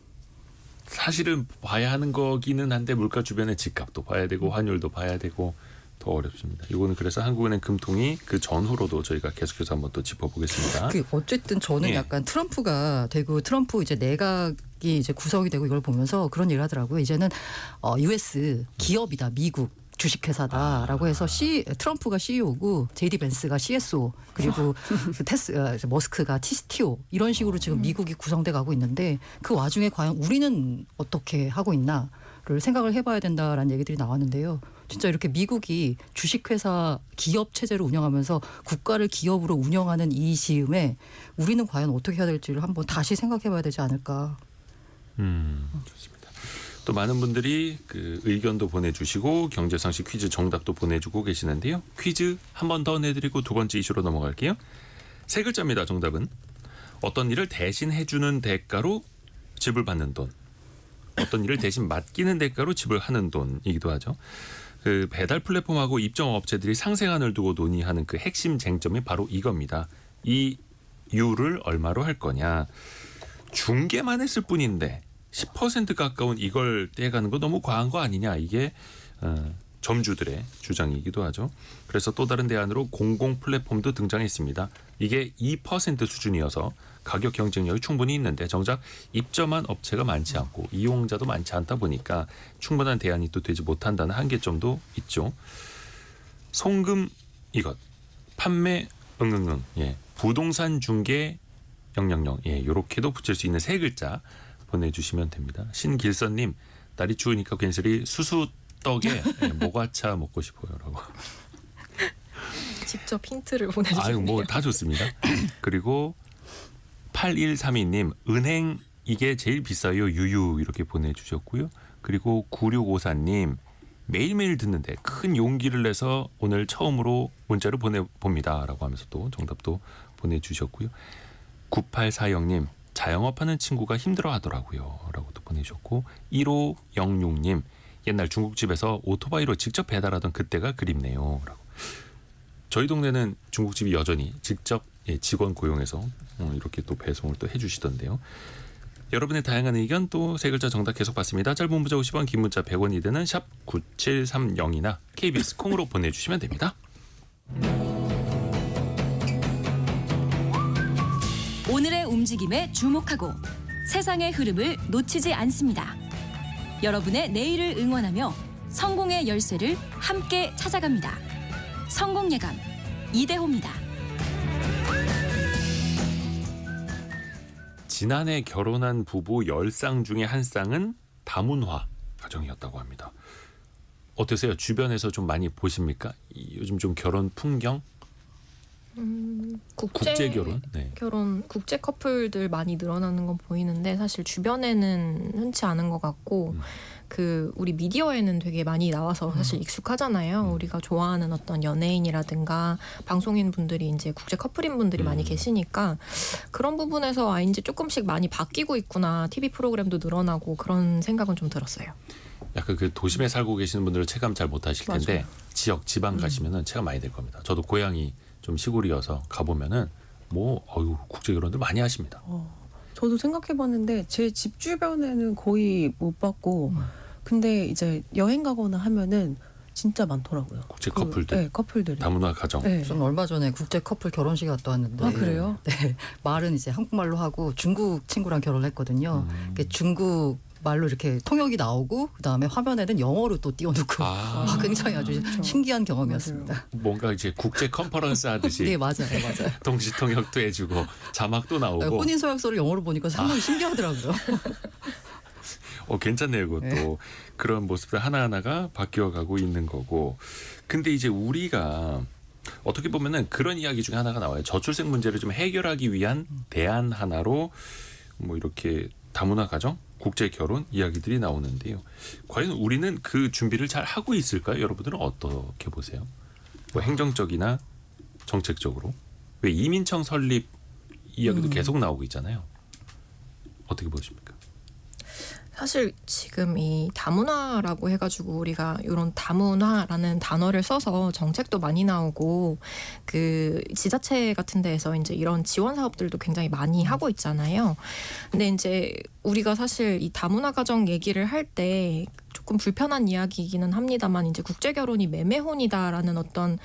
사실은 봐야 하는 거기는 한데 물가 주변의 집값도 봐야 되고 환율도 봐야 되고 더 어렵습니다. 이거는 그래서 한국은행 금통위 그 전후로도 저희가 계속해서 한번 또 짚어보겠습니다. 그 어쨌든 저는 예. 약간 트럼프가 되고 트럼프 이제 내각이 이제 구성이 되고 이걸 보면서 그런 얘기를 하더라고요. 이제는 US 기업이다, 미국. 주식회사다라고 해서 트럼프가 CEO고 JD 벤스가 CSO 그리고 그 머스크가 TCTO 이런 식으로 지금 미국이 구성돼 가고 있는데 그 와중에 과연 우리는 어떻게 하고 있나를 생각을 해봐야 된다라는 얘기들이 나왔는데요. 진짜 이렇게 미국이 주식회사 기업 체제를 운영하면서 국가를 기업으로 운영하는 이 시음에 우리는 과연 어떻게 해야 될지를 한번 다시 생각해봐야 되지 않을까. 좋습니다. 또 많은 분들이 그 의견도 보내주시고 경제상식 퀴즈 정답도 보내주고 계시는데요. 퀴즈 한 번 더 내드리고 두 번째 이슈로 넘어갈게요. 세 글자입니다. 정답은 어떤 일을 대신 해주는 대가로 집을 받는 돈, 어떤 일을 대신 맡기는 대가로 집을 하는 돈이기도 하죠. 그 배달 플랫폼하고 입점업체들이 상생안을 두고 논의하는 그 핵심 쟁점이 바로 이겁니다. 이 유를 얼마로 할 거냐. 중개만 했을 뿐인데 10% 가까운 이걸 떼가는 거 너무 과한 거 아니냐 이게 점주들의 주장이기도 하죠. 그래서 또 다른 대안으로 공공 플랫폼도 등장했습니다. 이게 2% 수준이어서 가격 경쟁력이 충분히 있는데 정작 입점한 업체가 많지 않고 이용자도 많지 않다 보니까 충분한 대안이 또 되지 못한다는 한계점도 있죠. 송금 이것, 판매 응응응, 예, 부동산 중개 영영영, 예, 요렇게도 붙일 수 있는 세 글자 보내주시면 됩니다. 신길선님, 날이 추우니까 괜스레 수수떡에 예, 모가차 먹고 싶어요라고. 직접 힌트를 보내주시네요. 아유, 뭐 다 좋습니다. 그리고 8132님, 은행 이게 제일 비싸요 유유 이렇게 보내주셨고요. 그리고 9654님, 매일매일 듣는데 큰 용기를 내서 오늘 처음으로 문자를 보내봅니다라고 하면서 또 정답도 보내주셨고요. 9840님, 자영업하는 친구가 힘들어하더라고요 라고 또 보내주셨고, 1506님, 옛날 중국집에서 오토바이로 직접 배달하던 그때가 그립네요 라고. 저희 동네는 중국집이 여전히 직접 직원 고용해서 이렇게 또 배송을 또 해주시던데요. 여러분의 다양한 의견 또 세 글자 정답 계속 받습니다. 짧은 문자 50원, 긴 문자 100원이 드는 샵 9730이나 KBS 콩으로 보내주시면 됩니다. 오늘의 움직임에 주목하고 세상의 흐름을 놓치지 않습니다. 여러분의 내일을 응원하며 성공의 열쇠를 함께 찾아갑니다. 성공예감 이대호입니다. 지난해 결혼한 부부 10쌍 중에 한 쌍은 다문화 가정이었다고 합니다. 어떠세요? 주변에서 좀 많이 보십니까? 요즘 좀 결혼 풍경? 국제 결혼? 네. 결혼 국제 커플들 많이 늘어나는 건 보이는데 사실 주변에는 흔치 않은 것 같고 그 우리 미디어에는 되게 많이 나와서 사실 익숙하잖아요. 우리가 좋아하는 어떤 연예인이라든가 방송인 분들이 이제 국제 커플인 분들이 많이 계시니까 그런 부분에서 이제 조금씩 많이 바뀌고 있구나. TV 프로그램도 늘어나고 그런 생각은 좀 들었어요. 약간 그 도심에 살고 계시는 분들은 체감 잘 못하실 텐데 맞아요. 지역 지방 가시면은 체감 많이 될 겁니다. 저도 고향이 좀 시골이어서 가보면은 뭐 국제 결혼들 많이 하십니다. 저도 생각해봤는데 제 집 주변에는 거의 못 봤고, 근데 이제 여행 가거나 하면은 진짜 많더라고요. 국제 커플들, 네, 커플들이. 다문화 가정. 네. 저는 얼마 전에 국제 커플 결혼식 갔다 왔는데. 아, 그래요? 네, 말은 이제 한국말로 하고 중국 친구랑 결혼했거든요. 중국 말로 이렇게 통역이 나오고 그다음에 화면에는 영어로 또 띄워놓고 굉장히 아주 신기한 경험이었습니다. 뭔가 이제 국제 컨퍼런스 하듯이 네, 맞아요. 동시 통역도 해주고 자막도 나오고. 혼인 서약서를 영어로 보니까 상당히 신기하더라고요. 괜찮네요, 그것도. 네. 그런 모습들 하나하나가 바뀌어가고 있는 거고. 근데 이제 우리가 어떻게 보면은 그런 이야기 중에 하나가 나와요. 저출생 문제를 좀 해결하기 위한 대안 하나로 뭐 이렇게 다문화 가정, 국제 결혼 이야기들이 나오는데요. 과연 우리는 그 준비를 잘 하고 있을까요? 여러분들은 어떻게 보세요? 뭐 행정적이나 정책적으로. 왜 이민청 설립 이야기도 계속 나오고 있잖아요. 어떻게 보십니까? 사실 지금 이 다문화라고 해가지고 우리가 이런 다문화라는 단어를 써서 정책도 많이 나오고 그 지자체 같은 데에서 이제 이런 지원 사업들도 굉장히 많이 하고 있잖아요. 근데 이제 우리가 사실 이 다문화 가정 얘기를 할 때 조금 불편한 이야기이기는 합니다만 이제 국제 결혼이 매매혼이다라는 어떤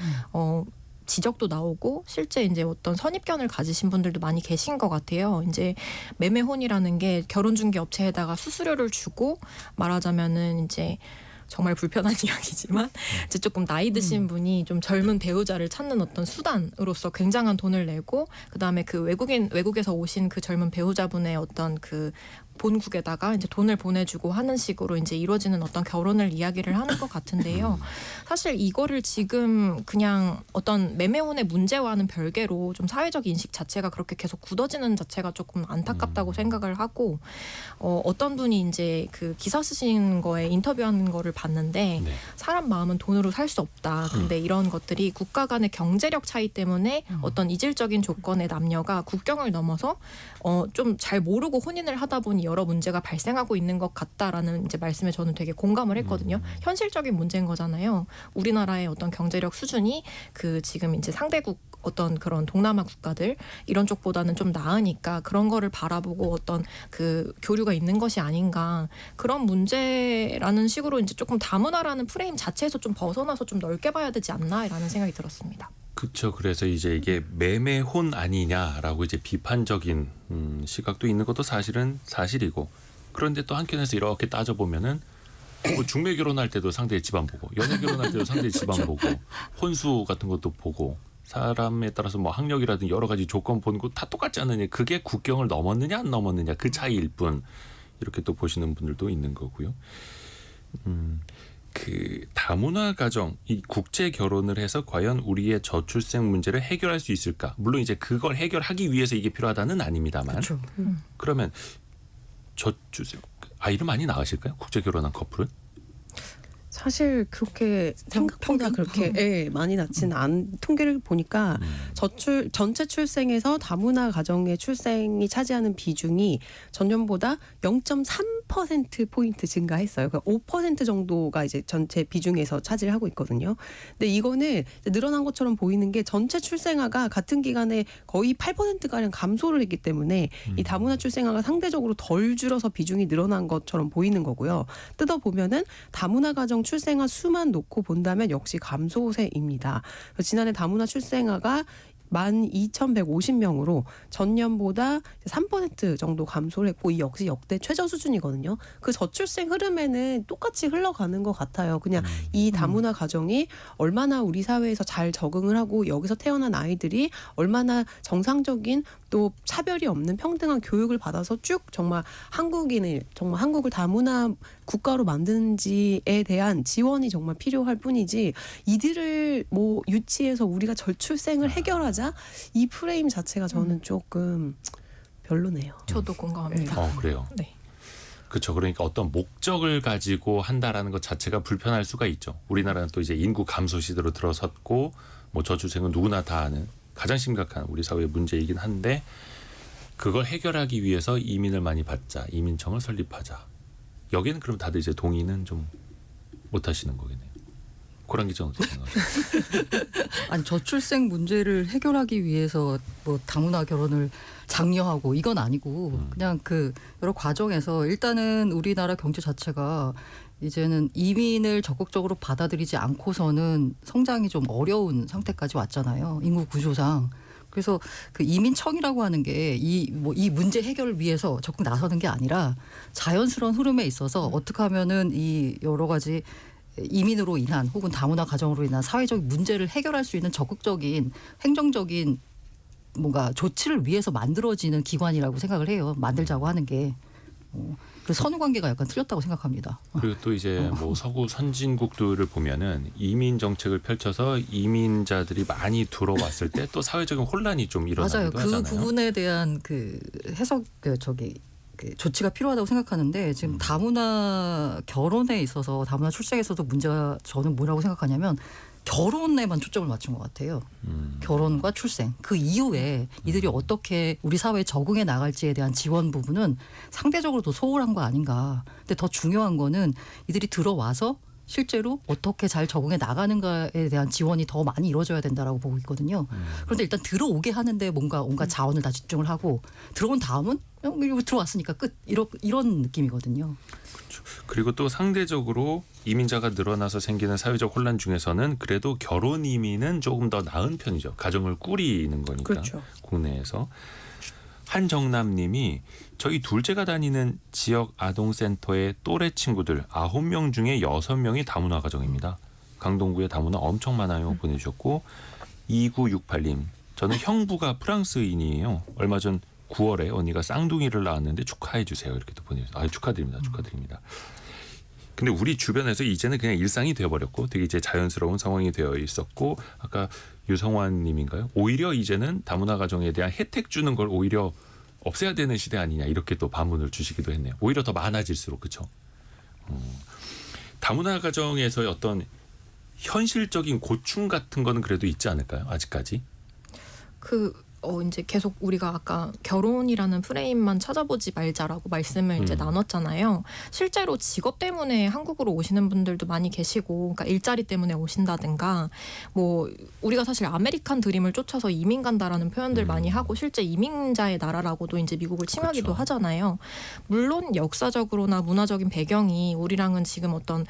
지적도 나오고 실제 이제 어떤 선입견을 가지신 분들도 많이 계신 것 같아요. 이제 매매혼이라는 게 결혼중개 업체에다가 수수료를 주고 말하자면은 이제 정말 불편한 이야기지만 이제 조금 나이 드신 분이 좀 젊은 배우자를 찾는 어떤 수단으로서 굉장한 돈을 내고 그다음에 그 외국에서 오신 그 젊은 배우자분의 어떤 그 본국에다가 이제 돈을 보내주고 하는 식으로 이제 이루어지는 어떤 결혼을 이야기를 하는 것 같은데요. 사실 이거를 지금 그냥 어떤 매매혼의 문제와는 별개로 좀 사회적 인식 자체가 그렇게 계속 굳어지는 자체가 조금 안타깝다고 생각을 하고 어떤 분이 이제 그 기사 쓰신 거에 인터뷰하는 거를 봤는데 네. 사람 마음은 돈으로 살 수 없다. 근데 이런 것들이 국가 간의 경제력 차이 때문에 어떤 이질적인 조건의 남녀가 국경을 넘어서 좀 잘 모르고 혼인을 하다 보니 여러 문제가 발생하고 있는 것 같다라는 이제 말씀에 저는 되게 공감을 했거든요. 현실적인 문제인 거잖아요. 우리나라의 어떤 경제력 수준이 그 지금 이제 상대국 어떤 그런 동남아 국가들 이런 쪽보다는 좀 나으니까 그런 거를 바라보고 어떤 그 교류가 있는 것이 아닌가, 그런 문제라는 식으로 이제 조금 다문화라는 프레임 자체에서 좀 벗어나서 좀 넓게 봐야 되지 않나라는 생각이 들었습니다. 그렇죠. 그래서 이제 이게 매매혼 아니냐라고 이제 비판적인 시각도 있는 것도 사실은 사실이고, 그런데 또 한편에서 이렇게 따져 보면은 뭐 중매 결혼할 때도 상대의 집안 보고, 연애 결혼할 때도 상대의 집안 보고, 혼수 같은 것도 보고, 사람에 따라서 뭐 학력이라든 여러 가지 조건 보는 거 다 똑같지 않느냐, 그게 국경을 넘었느냐 안 넘었느냐 그 차이일 뿐, 이렇게 또 보시는 분들도 있는 거고요. 그 다문화 가정, 이 국제 결혼을 해서 과연 우리의 저출생 문제를 해결할 수 있을까? 물론 이제 그걸 해결하기 위해서 이게 필요하다는 아닙니다만. 그렇죠. 그러면 저출생 아이를 많이 낳으실까요? 국제 결혼한 커플은? 사실 그렇게 생각보다 그렇게 많이 낳지는 않은, 통계를 보니까 전체 출생에서 다문화 가정의 출생이 차지하는 비중이 전년보다 0.3% 포인트 증가했어요. 그러니까 5% 정도가 이제 전체 비중에서 차지를 하고 있거든요. 근데 이거는 늘어난 것처럼 보이는 게 전체 출생아가 같은 기간에 거의 8%가량 감소를 했기 때문에 이 다문화 출생아가 상대적으로 덜 줄어서 비중이 늘어난 것처럼 보이는 거고요. 뜯어보면은 다문화 가정 출생아 수만 놓고 본다면 역시 감소세입니다. 지난해 다문화 출생아가 12,150명으로 전년보다 3% 정도 감소를 했고, 이 역시 역대 최저 수준이거든요. 그 저출생 흐름에는 똑같이 흘러가는 것 같아요. 그냥 이 다문화 가정이 얼마나 우리 사회에서 잘 적응을 하고 여기서 태어난 아이들이 얼마나 정상적인 또 차별이 없는 평등한 교육을 받아서 쭉 정말 정말 한국을 다문화 국가로 만드는지에 대한 지원이 정말 필요할 뿐이지, 이들을 뭐 유치해서 우리가 저출생을 해결하자, 이 프레임 자체가 저는 조금 별로네요. 저도 공감합니다. 그래요. 네. 그렇죠. 그러니까 어떤 목적을 가지고 한다라는 것 자체가 불편할 수가 있죠. 우리나라는 또 이제 인구 감소 시대로 들어섰고, 뭐 저출생은 누구나 다 아는 가장 심각한 우리 사회의 문제이긴 한데, 그걸 해결하기 위해서 이민을 많이 받자, 이민청을 설립하자. 여기는 그럼 다들 이제 동의는 좀 못 하시는 거겠네요. 고란 기자는 어떻게 생각하세요? 아니, 저출생 문제를 해결하기 위해서 뭐 다문화 결혼을 장려하고 이건 아니고, 그냥 그 여러 과정에서 일단은 우리나라 경제 자체가 이제는 이민을 적극적으로 받아들이지 않고서는 성장이 좀 어려운 상태까지 왔잖아요. 인구 구조상. 그래서 그 이민청이라고 하는 게 이 문제 해결을 위해서 적극 나서는 게 아니라 자연스러운 흐름에 있어서 어떻게 하면은 이 여러 가지 이민으로 인한 혹은 다문화 가정으로 인한 사회적 문제를 해결할 수 있는 적극적인 행정적인 뭔가 조치를 위해서 만들어지는 기관이라고 생각을 해요. 만들자고 하는 게. 그 선후 관계가 약간 틀렸다고 생각합니다. 그리고 또 이제 뭐 서구 선진국들을 보면은 이민 정책을 펼쳐서 이민자들이 많이 들어왔을 때 또 사회적인 혼란이 좀 일어나기도 맞아요. 그 하잖아요. 부분에 대한 그 해석 그 조치가 필요하다고 생각하는데, 지금 다문화 결혼에 있어서 다문화 출생에서도 문제가 저는 뭐라고 생각하냐면 결혼에만 초점을 맞춘 것 같아요. 결혼과 출생. 그 이후에 이들이 어떻게 우리 사회에 적응해 나갈지에 대한 지원 부분은 상대적으로 더 소홀한 거 아닌가. 근데 더 중요한 거는 이들이 들어와서 실제로 어떻게 잘 적응해 나가는가에 대한 지원이 더 많이 이루어져야 된다라고 보고 있거든요. 그런데 일단 들어오게 하는데 뭔가 온갖 자원을 다 집중을 하고, 들어온 다음은 그냥 들어왔으니까 끝. 이런 느낌이거든요. 그리고 또 상대적으로 이민자가 늘어나서 생기는 사회적 혼란 중에서는 그래도 결혼 이민은 조금 더 나은 편이죠. 가정을 꾸리는 거니까. 그렇죠. 국내에서. 한정남님이 저희 둘째가 다니는 지역 아동센터의 또래 친구들 9명 중에 6명이 다문화 가정입니다. 강동구에 다문화 엄청 많아요 보내주셨고, 2968님 저는 형부가 프랑스인이에요. 얼마 전 9월에 언니가 쌍둥이를 낳았는데 축하해 주세요. 이렇게 또 보내주셨어요. 축하드립니다. 축하드립니다. 근데 우리 주변에서 이제는 그냥 일상이 되어버렸고 되게 이제 자연스러운 상황이 되어 있었고, 아까 유성환 님인가요? 오히려 이제는 다문화 가정에 대한 혜택 주는 걸 오히려 없애야 되는 시대 아니냐, 이렇게 또 반문을 주시기도 했네요. 오히려 더 많아질수록. 그렇죠? 다문화 가정에서의 어떤 현실적인 고충 같은 거는 그래도 있지 않을까요? 아직까지? 그 이제 계속 우리가 아까 결혼이라는 프레임만 찾아보지 말자라고 말씀을 이제 나눴잖아요. 실제로 직업 때문에 한국으로 오시는 분들도 많이 계시고, 그러니까 일자리 때문에 오신다든가, 뭐 우리가 사실 아메리칸 드림을 쫓아서 이민 간다라는 표현들 많이 하고 실제 이민자의 나라라고도 이제 미국을 칭하기도 그렇죠. 하잖아요. 물론 역사적으로나 문화적인 배경이 우리랑은 지금 어떤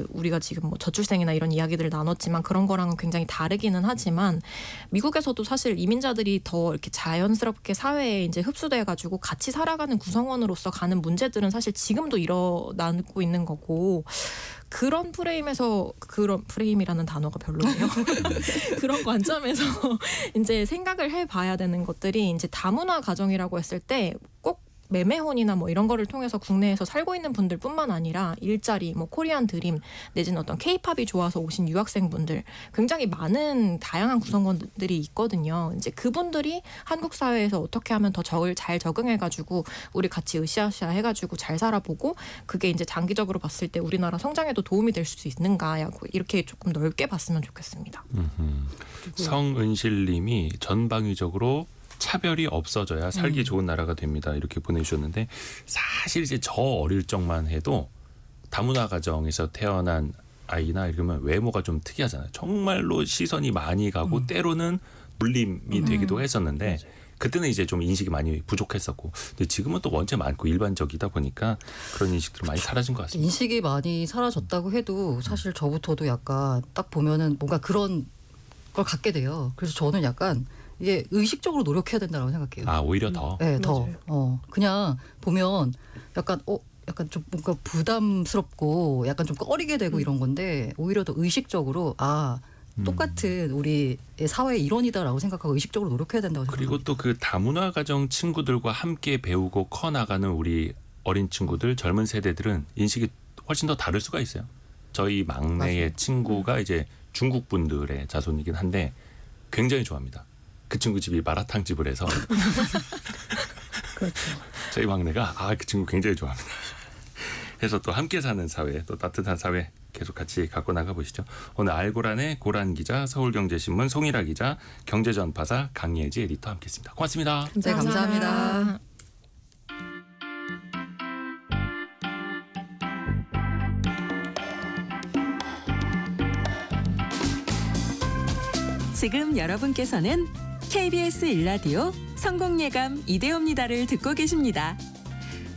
우리가 지금 뭐 저출생이나 이런 이야기들을 나눴지만 그런 거랑은 굉장히 다르기는 하지만 미국에서도 사실 이민자들이 더 이렇게 자연스럽게 사회에 이제 흡수돼가지고 같이 살아가는 구성원으로서 가는 문제들은 사실 지금도 일어나고 있는 거고, 그런 프레임에서, 그런 프레임이라는 단어가 별로예요. 그런 관점에서 이제 생각을 해봐야 되는 것들이, 이제 다문화 가정이라고 했을 때 꼭 매매혼이나 뭐 이런 거를 통해서 국내에서 살고 있는 분들뿐만 아니라 일자리, 뭐 코리안 드림 내지는 어떤 케이팝이 좋아서 오신 유학생분들, 굉장히 많은 다양한 구성원들이 있거든요. 이제 그분들이 한국 사회에서 어떻게 하면 더 잘 적응해가지고 우리 같이 으쌰으쌰 해가지고 잘 살아보고, 그게 이제 장기적으로 봤을 때 우리나라 성장에도 도움이 될 수 있는가, 이렇게 조금 넓게 봤으면 좋겠습니다. 성은실님이 전방위적으로 차별이 없어져야 살기 좋은 나라가 됩니다. 이렇게 보내주셨는데, 사실 이제 저 어릴 적만 해도 다문화 가정에서 태어난 아이나 이러면 외모가 좀 특이하잖아요. 정말로 시선이 많이 가고 때로는 놀림이 되기도 했었는데, 그때는 이제 좀 인식이 많이 부족했었고, 근데 지금은 또 원체 많고 일반적이다 보니까 그런 인식들이 많이 사라진 것 같습니다. 인식이 많이 사라졌다고 해도 사실 저부터도 약간 딱 보면은 뭔가 그런 걸 갖게 돼요. 그래서 저는 약간 이게 의식적으로 노력해야 된다고 생각해요. 아, 오히려 더. 네, 더. 맞아요. 그냥 보면 약간 약간 좀 뭔가 부담스럽고 약간 좀 꺼리게 되고 이런 건데, 오히려 더 의식적으로 똑같은 우리 사회의 일원이다라고 생각하고 의식적으로 노력해야 된다고 생각해요. 그리고 또 그 다문화 가정 친구들과 함께 배우고 커 나가는 우리 어린 친구들, 젊은 세대들은 인식이 훨씬 더 다를 수가 있어요. 저희 막내의 맞아요. 친구가 이제 중국 분들의 자손이긴 한데 굉장히 좋아합니다. 그 친구 집이 마라탕 집을 해서 그렇죠. 저희 막내가 그 친구 굉장히 좋아합니다. 해서 또 함께 사는 사회, 또 따뜻한 사회 계속 같이 갖고 나가 보시죠. 오늘 알고란의 고란 기자, 서울경제신문 송일아 기자, 경제전파사 강예지 에디터 함께했습니다. 고맙습니다. 네, 감사합니다. 지금 여러분께서는 KBS 일라디오 성공예감 이대호입니다를 듣고 계십니다.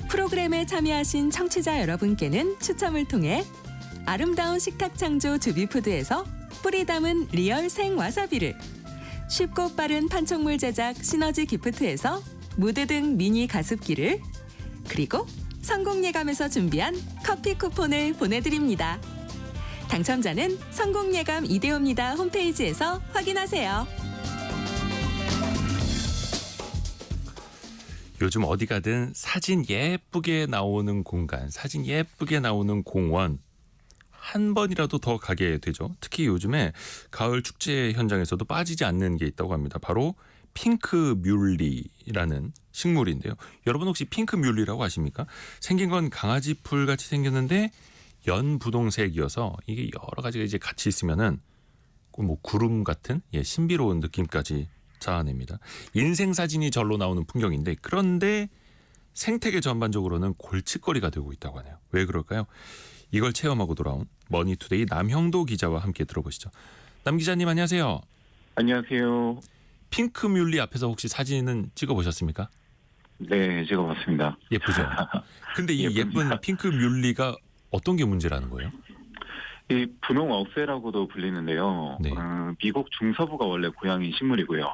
프로그램에 참여하신 청취자 여러분께는 추첨을 통해 아름다운 식탁 창조 주비푸드에서 뿌리 담은 리얼 생 와사비를, 쉽고 빠른 판촉물 제작 시너지 기프트에서 무드 등 미니 가습기를, 그리고 성공예감에서 준비한 커피 쿠폰을 보내드립니다. 당첨자는 성공예감 이대호입니다 홈페이지에서 확인하세요. 요즘 어디 가든 사진 예쁘게 나오는 공간, 사진 예쁘게 나오는 공원 한 번이라도 더 가게 되죠. 특히 요즘에 가을 축제 현장에서도 빠지지 않는 게 있다고 합니다. 바로 핑크 뮬리라는 식물인데요. 여러분 혹시 핑크 뮬리라고 아십니까? 생긴 건 강아지 풀 같이 생겼는데 연분홍색이어서 이게 여러 가지가 이제 같이 있으면은 뭐 구름 같은 신비로운 느낌까지 자아냅니다. 인생 사진이 절로 나오는 풍경인데, 그런데 생태계 전반적으로는 골칫거리가 되고 있다고 하네요. 왜 그럴까요? 이걸 체험하고 돌아온 머니투데이 남형도 기자와 함께 들어보시죠. 남 기자님 안녕하세요. 안녕하세요. 핑크 뮬리 앞에서 혹시 사진은 찍어보셨습니까? 네, 찍어봤습니다. 예쁘죠? 근데 이 예쁜 핑크 뮬리가 어떤 게 문제라는 거예요? 이 분홍 억새라고도 불리는데요. 네. 미국 중서부가 원래 고향인 식물이고요.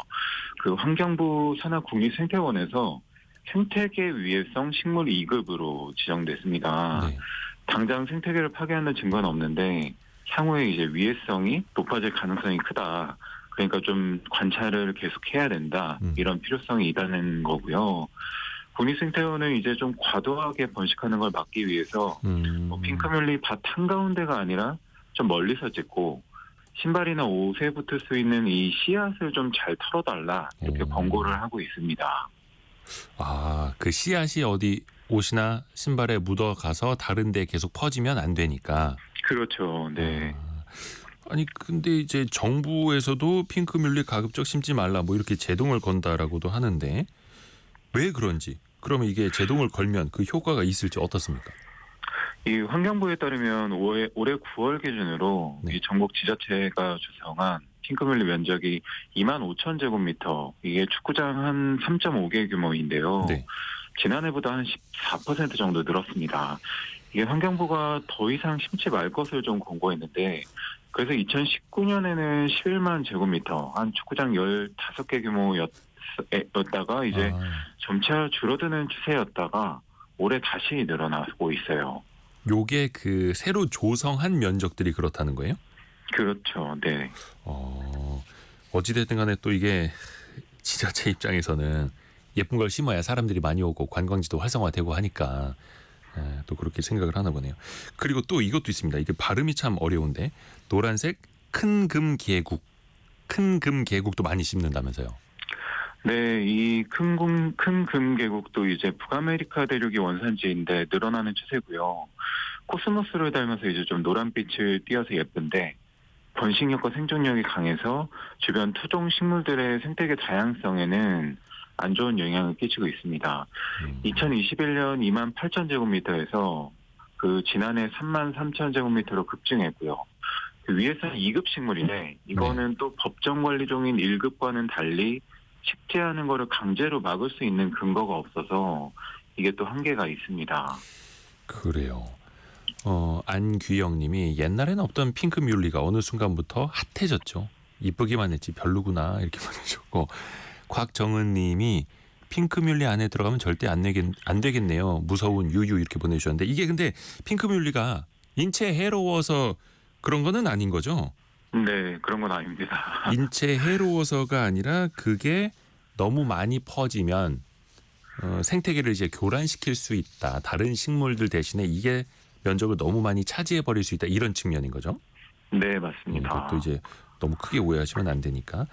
그 환경부 산하국립생태원에서 생태계 위해성 식물 2급으로 지정됐습니다. 네. 당장 생태계를 파괴하는 증거는 없는데 향후에 이제 위해성이 높아질 가능성이 크다. 그러니까 좀 관찰을 계속해야 된다. 이런 필요성이 있다는 거고요. 국립생태원은 이제 좀 과도하게 번식하는 걸 막기 위해서 뭐 핑크뮬리 밭 한가운데가 아니라 좀 멀리서 찍고, 신발이나 옷에 붙을 수 있는 이 씨앗을 좀 잘 털어달라 이렇게 권고를 하고 있습니다. 그 씨앗이 어디 옷이나 신발에 묻어가서 다른 데 계속 퍼지면 안 되니까. 그렇죠. 네. 아니 근데 이제 정부에서도 핑크뮬리 가급적 심지 말라 뭐 이렇게 제동을 건다라고도 하는데 왜 그런지 그러면 이게 제동을 걸면 그 효과가 있을지 어떻습니까? 이 환경부에 따르면 올해 9월 기준으로 네. 이 전국 지자체가 조성한 핑크뮬리 면적이 25,000제곱미터, 이게 축구장 한 3.5개 규모인데요. 네. 지난해보다 한 14% 정도 늘었습니다. 이게 환경부가 더 이상 심지 말 것을 좀 권고했는데, 그래서 2019년에는 11만 제곱미터, 한 축구장 15개 규모였다가 이제 점차 줄어드는 추세였다가 올해 다시 늘어나고 있어요. 요게 그 새로 조성한 면적들이 그렇다는 거예요? 그렇죠. 네. 어찌됐든 간에 또 이게 지자체 입장에서는 예쁜 걸 심어야 사람들이 많이 오고 관광지도 활성화되고 하니까 또 그렇게 생각을 하나 보네요. 그리고 또 이것도 있습니다. 이게 발음이 참 어려운데 노란색 큰금계국. 큰금계국도 많이 심는다면서요. 네, 이 큰금계국도 이제 북아메리카 대륙이 원산지인데 늘어나는 추세고요. 코스모스를 닮아서 이제 좀 노란빛을 띄어서 예쁜데 번식력과 생존력이 강해서 주변 토종 식물들의 생태계 다양성에는 안 좋은 영향을 끼치고 있습니다. 2021년 2만 8천 제곱미터에서 그 지난해 3만 3천 제곱미터로 급증했고요. 그 위에서는 2급 식물인데 이거는 또 법정 관리종인 1급과는 달리 식재하는 거를 강제로 막을 수 있는 근거가 없어서 이게 또 한계가 있습니다. 그래요. 안규영 님이 옛날에는 없던 핑크뮬리가 어느 순간부터 핫해졌죠. 이쁘기만 했지 별로구나 이렇게 보내주셨고 곽정은 님이 핑크뮬리 안에 들어가면 절대 안 되겠네요. 무서운 유유 이렇게 보내주셨는데 이게 근데 핑크뮬리가 인체에 해로워서 그런 거는 아닌 거죠? 네, 그런 건 아닙니다. 인체에 해로워서가 아니라 그게 너무 많이 퍼지면 생태계를 이제 교란시킬 수 있다. 다른 식물들 대신에 이게 면적을 너무 많이 차지해 버릴 수 있다. 이런 측면인 거죠. 네, 맞습니다. 이것도 이제 너무 크게 오해하시면 안 되니까.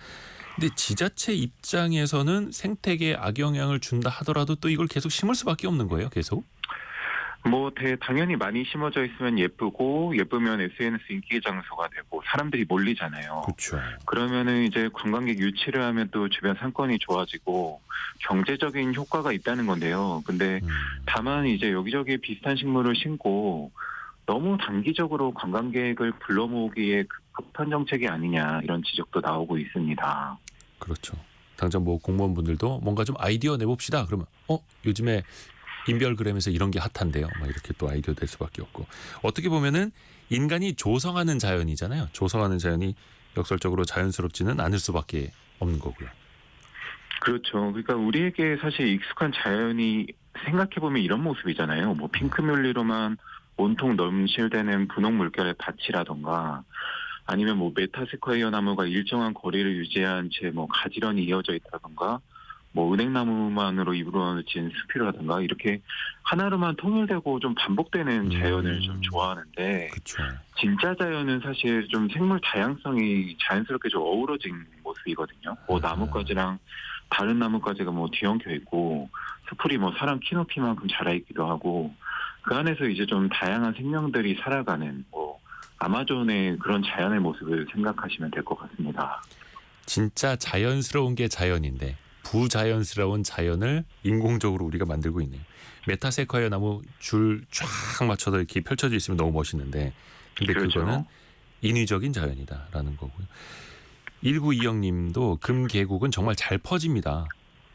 근데 지자체 입장에서는 생태계에 악영향을 준다 하더라도 또 이걸 계속 심을 수밖에 없는 거예요. 계속. 뭐 당연히 많이 심어져 있으면 예쁘고 예쁘면 SNS 인기 장소가 되고 사람들이 몰리잖아요. 그렇죠. 그러면은 이제 관광객 유치를 하면 또 주변 상권이 좋아지고 경제적인 효과가 있다는 건데요. 근데 다만 이제 여기저기 비슷한 식물을 심고 너무 단기적으로 관광객을 불러 모으기에 급한 정책이 아니냐 이런 지적도 나오고 있습니다. 그렇죠. 당장 뭐 공무원분들도 뭔가 좀 아이디어 내봅시다. 그러면 요즘에 인별그램에서 이런 게 핫한데요. 막 이렇게 또 아이디어 될 수밖에 없고. 어떻게 보면은 인간이 조성하는 자연이잖아요. 조성하는 자연이 역설적으로 자연스럽지는 않을 수밖에 없는 거고요. 그렇죠. 그러니까 우리에게 사실 익숙한 자연이 생각해보면 이런 모습이잖아요. 뭐 핑크뮬리로만 온통 넘실대는 분홍 물결의 밭이라던가 아니면 뭐 메타세콰이어 나무가 일정한 거리를 유지한 채 뭐 가지런히 이어져 있다던가 뭐 은행나무만으로 이루어진 숲이라든가 이렇게 하나로만 통일되고 좀 반복되는 자연을 좀 좋아하는데 그렇죠. 진짜 자연은 사실 좀 생물 다양성이 자연스럽게 좀 어우러진 모습이거든요. 뭐 나뭇가지랑 다른 나뭇가지가 뭐 뒤엉켜 있고 수풀이 뭐 사람 키 높이만큼 자라 있기도 하고 그 안에서 이제 좀 다양한 생명들이 살아가는 뭐 아마존의 그런 자연의 모습을 생각하시면 될 것 같습니다. 진짜 자연스러운 게 자연인데 부자연스러운 자연을 인공적으로 우리가 만들고 있네요. 메타세콰이어 나무 줄 쫙 맞춰서 이렇게 펼쳐져 있으면 너무 멋있는데 근데 그렇죠. 그거는 인위적인 자연이다라는 거고요. 1920님도 금계국은 정말 잘 퍼집니다.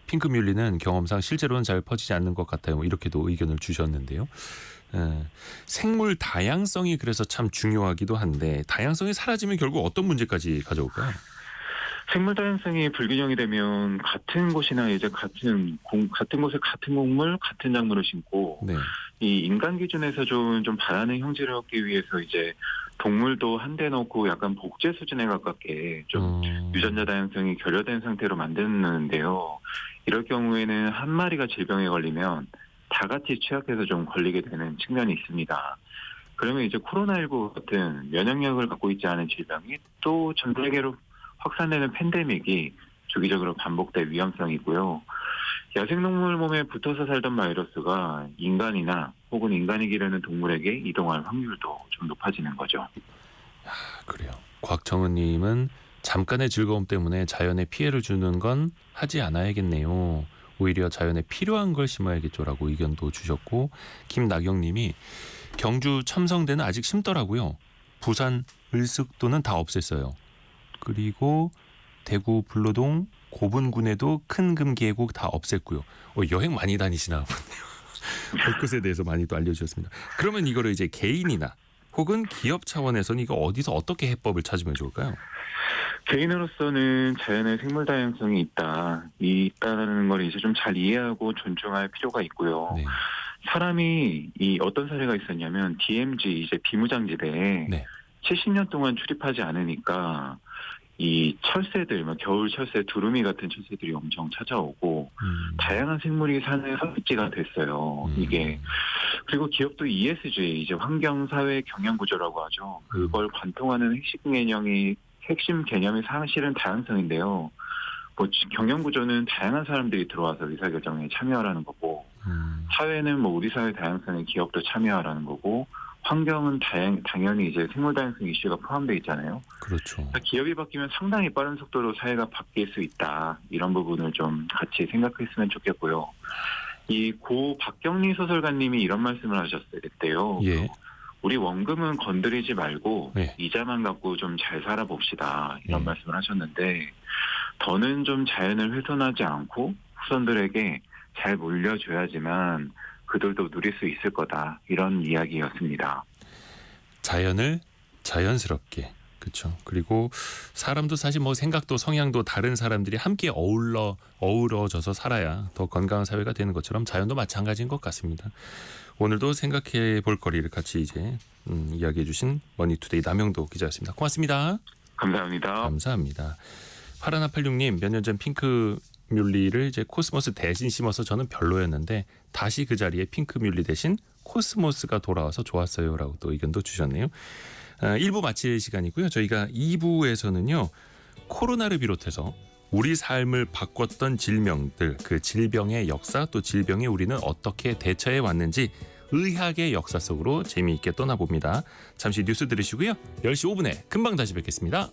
핑크뮬리는 경험상 실제로는 잘 퍼지지 않는 것 같아요. 뭐 이렇게도 의견을 주셨는데요. 생물 다양성이 그래서 참 중요하기도 한데 다양성이 사라지면 결국 어떤 문제까지 가져올까요? 생물 다양성이 불균형이 되면 같은 곳이나 이제 같은 곳에 같은 곡물, 같은 작물을 심고 네. 이 인간 기준에서 좀 바라는 형질을 얻기 위해서 이제 동물도 한데 넣고 약간 복제 수준에 가깝게 좀 유전자 다양성이 결여된 상태로 만드는데요. 이럴 경우에는 한 마리가 질병에 걸리면 다 같이 취약해서 좀 걸리게 되는 측면이 있습니다. 그러면 이제 코로나19 같은 면역력을 갖고 있지 않은 질병이 또 전 세계로 확산되는 팬데믹이 주기적으로 반복될 위험성이 있고요. 야생동물 몸에 붙어서 살던 바이러스가 인간이나 혹은 인간이 기르는 동물에게 이동할 확률도 좀 높아지는 거죠. 그래요. 곽정은님은 잠깐의 즐거움 때문에 자연에 피해를 주는 건 하지 않아야겠네요. 오히려 자연에 필요한 걸 심어야겠죠라고 의견도 주셨고, 김나경님이 경주 첨성대는 아직 심더라고요. 부산 을숙도는 다 없앴어요. 그리고 대구 불로동 고분군에도 큰 금 계곡 다 없앴고요. 여행 많이 다니시나 보네요. 볼 것에 대해서 많이 또 알려주셨습니다. 그러면 이거를 이제 개인이나 혹은 기업 차원에서는 이거 어디서 어떻게 해법을 찾으면 좋을까요? 개인으로서는 자연의 생물 다양성이 있다는 걸 이제 좀 잘 이해하고 존중할 필요가 있고요. 네. 사람이 어떤 사례가 있었냐면 DMZ 이제 비무장지대에 네. 70년 동안 출입하지 않으니까 이 철새들, 겨울 철새, 두루미 같은 철새들이 엄청 찾아오고 다양한 생물이 사는 선택지가 됐어요. 이게 그리고 기업도 ESG 이제 환경 사회 경영 구조라고 하죠. 그걸 관통하는 핵심 개념이 사실은 다양성인데요. 경영 구조는 다양한 사람들이 들어와서 의사결정에 참여하라는 거고, 사회는 우리 사회 다양성에 기업도 참여하라는 거고, 환경은 당연히 이제 생물 다양성 이슈가 포함되어 있잖아요. 그렇죠. 그러니까 기업이 바뀌면 상당히 빠른 속도로 사회가 바뀔 수 있다. 이런 부분을 좀 같이 생각했으면 좋겠고요. 이 고 박경리 소설가님이 이런 말씀을 하셨대요. 예. 우리 원금은 건드리지 말고 네. 이자만 갖고 좀 잘 살아봅시다. 이런 네. 말씀을 하셨는데, 더는 좀 자연을 훼손하지 않고 후손들에게 잘 물려줘야지만 그들도 누릴 수 있을 거다. 이런 이야기였습니다. 자연을 자연스럽게, 그렇죠. 그리고 사람도 사실 생각도 성향도 다른 사람들이 함께 어우러져서 살아야 더 건강한 사회가 되는 것처럼 자연도 마찬가지인 것 같습니다. 오늘도 생각해 볼 거리를 같이 이제 이야기해 주신 머니투데이 남영도 기자였습니다. 고맙습니다. 감사합니다. 감사합니다. 8186님, 몇 년 전 핑크 뮬리를 이제 코스모스 대신 심어서 저는 별로였는데 다시 그 자리에 핑크 뮬리 대신 코스모스가 돌아와서 좋았어요라고 또 의견도 주셨네요. 1부 마칠 시간이고요. 저희가 2부에서는요. 코로나를 비롯해서 우리 삶을 바꿨던 질병들, 그 질병의 역사, 또 질병에 우리는 어떻게 대처해 왔는지 의학의 역사 속으로 재미있게 떠나봅니다. 잠시 뉴스 들으시고요. 10시 5분에 금방 다시 뵙겠습니다.